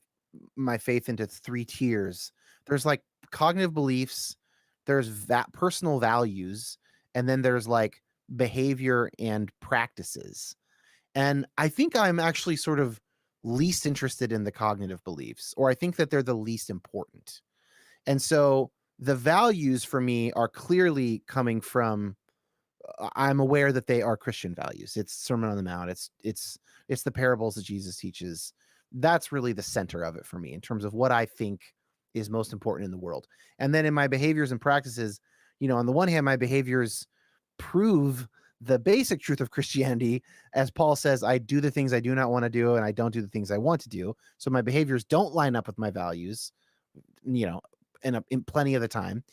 faith into three tiers. There's like cognitive beliefs, there's that personal values, and then there's like behavior and practices. And I think I'm actually sort of least interested in the cognitive beliefs, or I think that they're the least important. And so the values for me are clearly coming from, I'm aware that they are Christian values. It's Sermon on the Mount. It's the parables that Jesus teaches. That's really the center of it for me in terms of what I think is most important in the world. And then in my behaviors and practices, on the one hand, my behaviors prove the basic truth of Christianity. As Paul says, I do the things I do not want to do, and I don't do the things I want to do. So my behaviors don't line up with my values, you know, in plenty of the time.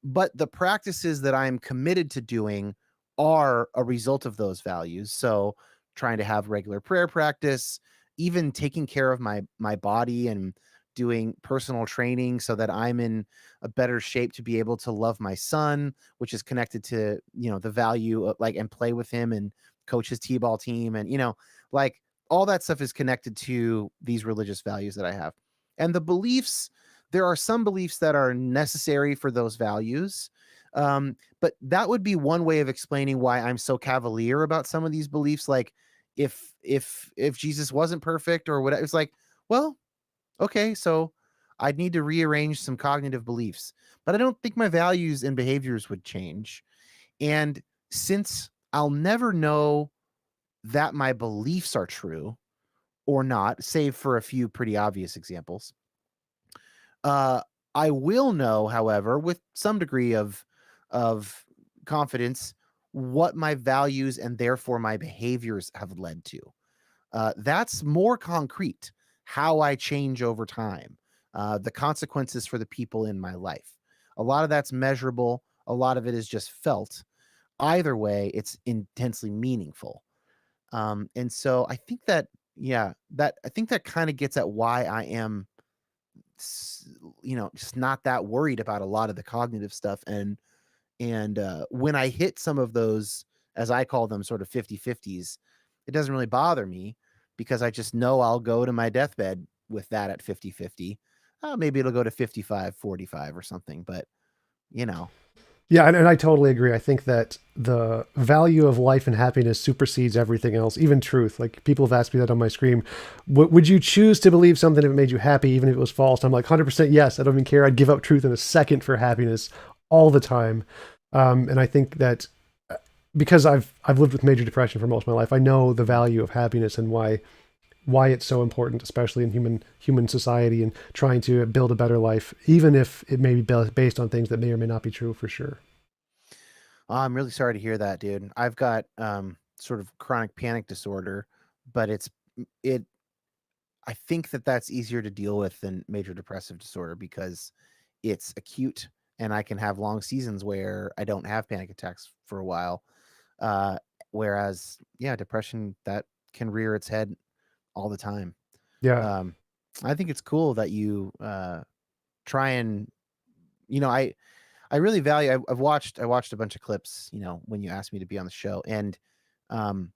But the practices that I'm committed to doing are a result of those values. So trying to have regular prayer practice, even taking care of my body and doing personal training so that I'm in a better shape to be able to love my son, which is connected to, the value of like, and play with him and coach his t-ball team. And, like all that stuff is connected to these religious values that I have. And the beliefs, there are some beliefs that are necessary for those values. But that would be one way of explaining why I'm so cavalier about some of these beliefs. Like if Jesus wasn't perfect or whatever, it's like, well, okay, so I'd need to rearrange some cognitive beliefs, but I don't think my values and behaviors would change. And since I'll never know that my beliefs are true or not, save for a few pretty obvious examples, uh, I will know, however, with some degree of confidence, what my values and therefore my behaviors have led to. That's more concrete. How I change over time, the consequences for the people in my life. A lot of that's measurable. A lot of it is just felt. Either way, it's intensely meaningful. And so I think that, yeah, that I think that kind of gets at why I am, just not that worried about a lot of the cognitive stuff. And when I hit some of those, as I call them, sort of 50/50s, it doesn't really bother me because I just know I'll go to my deathbed with that at 50/50. Maybe it'll go to 55/45 or something, but you know, Yeah, and I totally agree. I think that the value of life and happiness supersedes everything else, even truth. Like people have asked me that on my stream. Would you choose to believe something if it made you happy, even if it was false? I'm like 100% yes. I don't even care. I'd give up truth in a second for happiness all the time. And I think that because I've lived with major depression for most of my life, I know the value of happiness and why it's so important, especially in human society and trying to build a better life, even if it may be based on things that may or may not be true for sure. I'm really sorry to hear that, dude. I've got sort of chronic panic disorder, but it. I think that that's easier to deal with than major depressive disorder because it's acute and I can have long seasons where I don't have panic attacks for a while. Uh, Whereas, yeah, depression that can rear its head all the time. Yeah, Um, I think it's cool that you try and you know I really value. I watched a bunch of clips. When you asked me to be on the show, and um,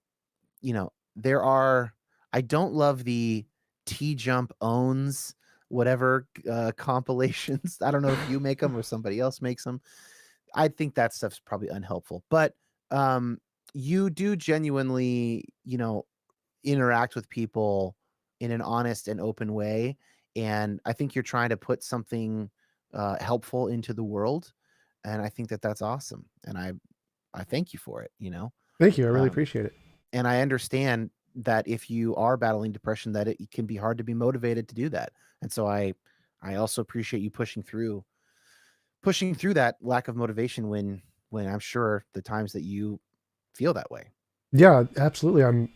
there are. I don't love the TJump owns whatever compilations. I don't know if you make them or somebody else makes them. I think that stuff's probably unhelpful, but um, you do genuinely, interact with people in an honest and open way, and I think you're trying to put something helpful into the world, and I think that that's awesome, and I thank you for it. thank you. I really Um, appreciate it. and I understand that if you are battling depression, that it can be hard to be motivated to do that, and so I also appreciate you pushing through that lack of motivation when I'm sure the times that you feel that way. Yeah, absolutely. I'm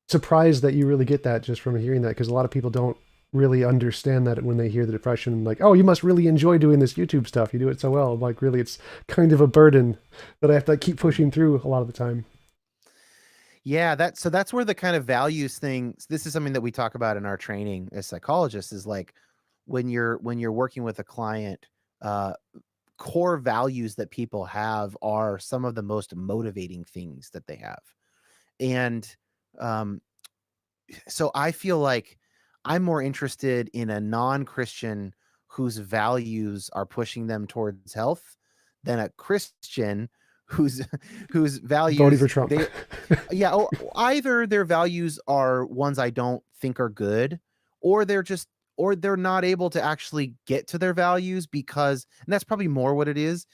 surprised that you really get that just from hearing that, because a lot of people don't really understand that when they hear the depression. Like, oh, you must really enjoy doing this YouTube stuff. You do it so well. Like, really, it's kind of a burden that I have to keep pushing through a lot of the time. Yeah, that's where the kind of values thing. This is something that we talk about in our training as psychologists. Is like when you're working with a client, uh, core values that people have are some of the most motivating things that they have, and um, so I feel like I'm more interested in a non-Christian whose values are pushing them towards health than a Christian whose whose Voting for values Trump. they yeah, or either their values are ones I don't think are good, or they're not able to actually get to their values because, and that's probably more what it is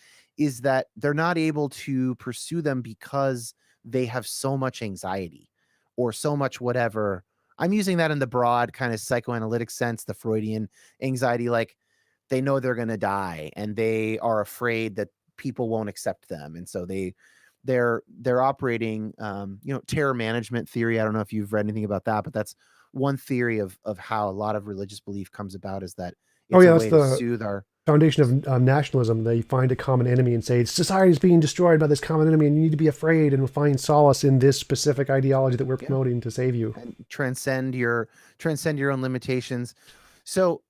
that they're not able to pursue them because they have so much anxiety or so much whatever. I'm using that in the broad kind of psychoanalytic sense, the Freudian anxiety, like they know they're going to die and they are afraid that people won't accept them, and so they're operating, terror management theory. I don't know if you've read anything about that, but that's one theory of how a lot of religious belief comes about, is that Oh it's yeah, a that's way to the soothe our. foundation of nationalism. They find a common enemy and say society is being destroyed by this common enemy, and you need to be afraid and find solace in this specific ideology that we're Yeah, promoting to save you. and transcend your own limitations. So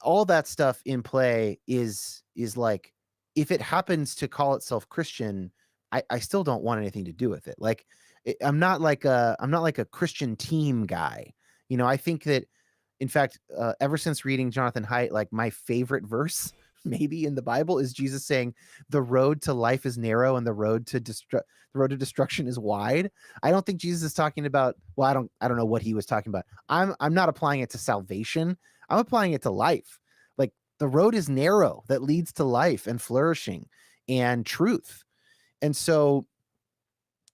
all that stuff in play is like, if it happens to call itself Christian, I still don't want anything to do with it. Like I'm not like a Christian team guy. I think that, in fact, ever since reading Jonathan Haidt, like my favorite verse maybe in the Bible is Jesus saying, "The road to life is narrow, and the road to destruction is wide." I don't think Jesus is talking about. Well, I don't know what he was talking about. I'm not applying it to salvation. I'm applying it to life. Like the road is narrow that leads to life and flourishing and truth. And so,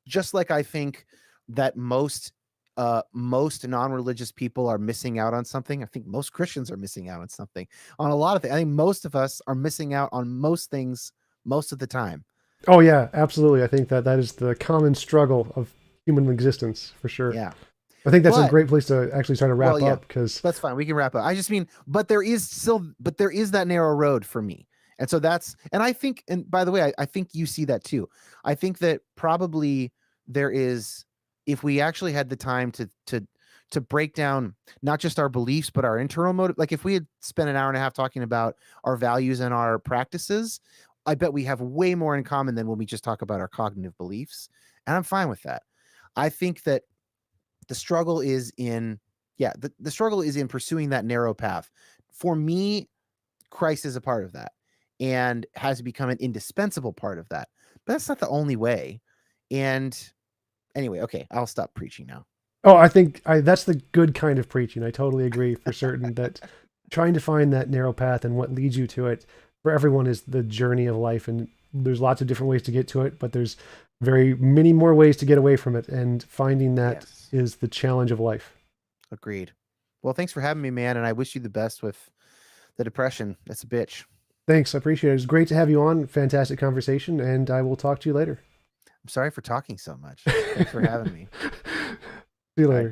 just like I think that most non-religious people are missing out on something, I think most Christians are missing out on something, on a lot of things. I think most of us are missing out on most things most of the time. Oh yeah, absolutely. I think that that is the common struggle of human existence for sure. Yeah. I think that's a But great place to actually try to well, wrap yeah, up because that's fine. We can wrap up. I just mean, but there is that narrow road for me. And so and I think, and by the way, I think you see that too. I think that probably there is, if we actually had the time to break down not just our beliefs, but our internal motive, like if we had spent an hour and a half talking about our values and our practices, I bet we have way more in common than when we just talk about our cognitive beliefs. And I'm fine with that. I think that the struggle is in the struggle is in pursuing that narrow path. For me, Christ is a part of that and has become an indispensable part of that, but that's not the only way. And anyway, okay, I'll stop preaching now. oh, I think that's the good kind of preaching. I totally agree for certain that trying to find that narrow path and what leads you to it for everyone is the journey of life. And there's lots of different ways to get to it, but there's very many more ways to get away from it. And finding that Yes, is the challenge of life. agreed. Well, thanks for having me, man, and I wish you the best with the depression. That's a bitch. Thanks. I appreciate it. It's great to have you on. Fantastic conversation. And I will talk to you later. I'm sorry for talking so much. Thanks for having me. See you Bye. later.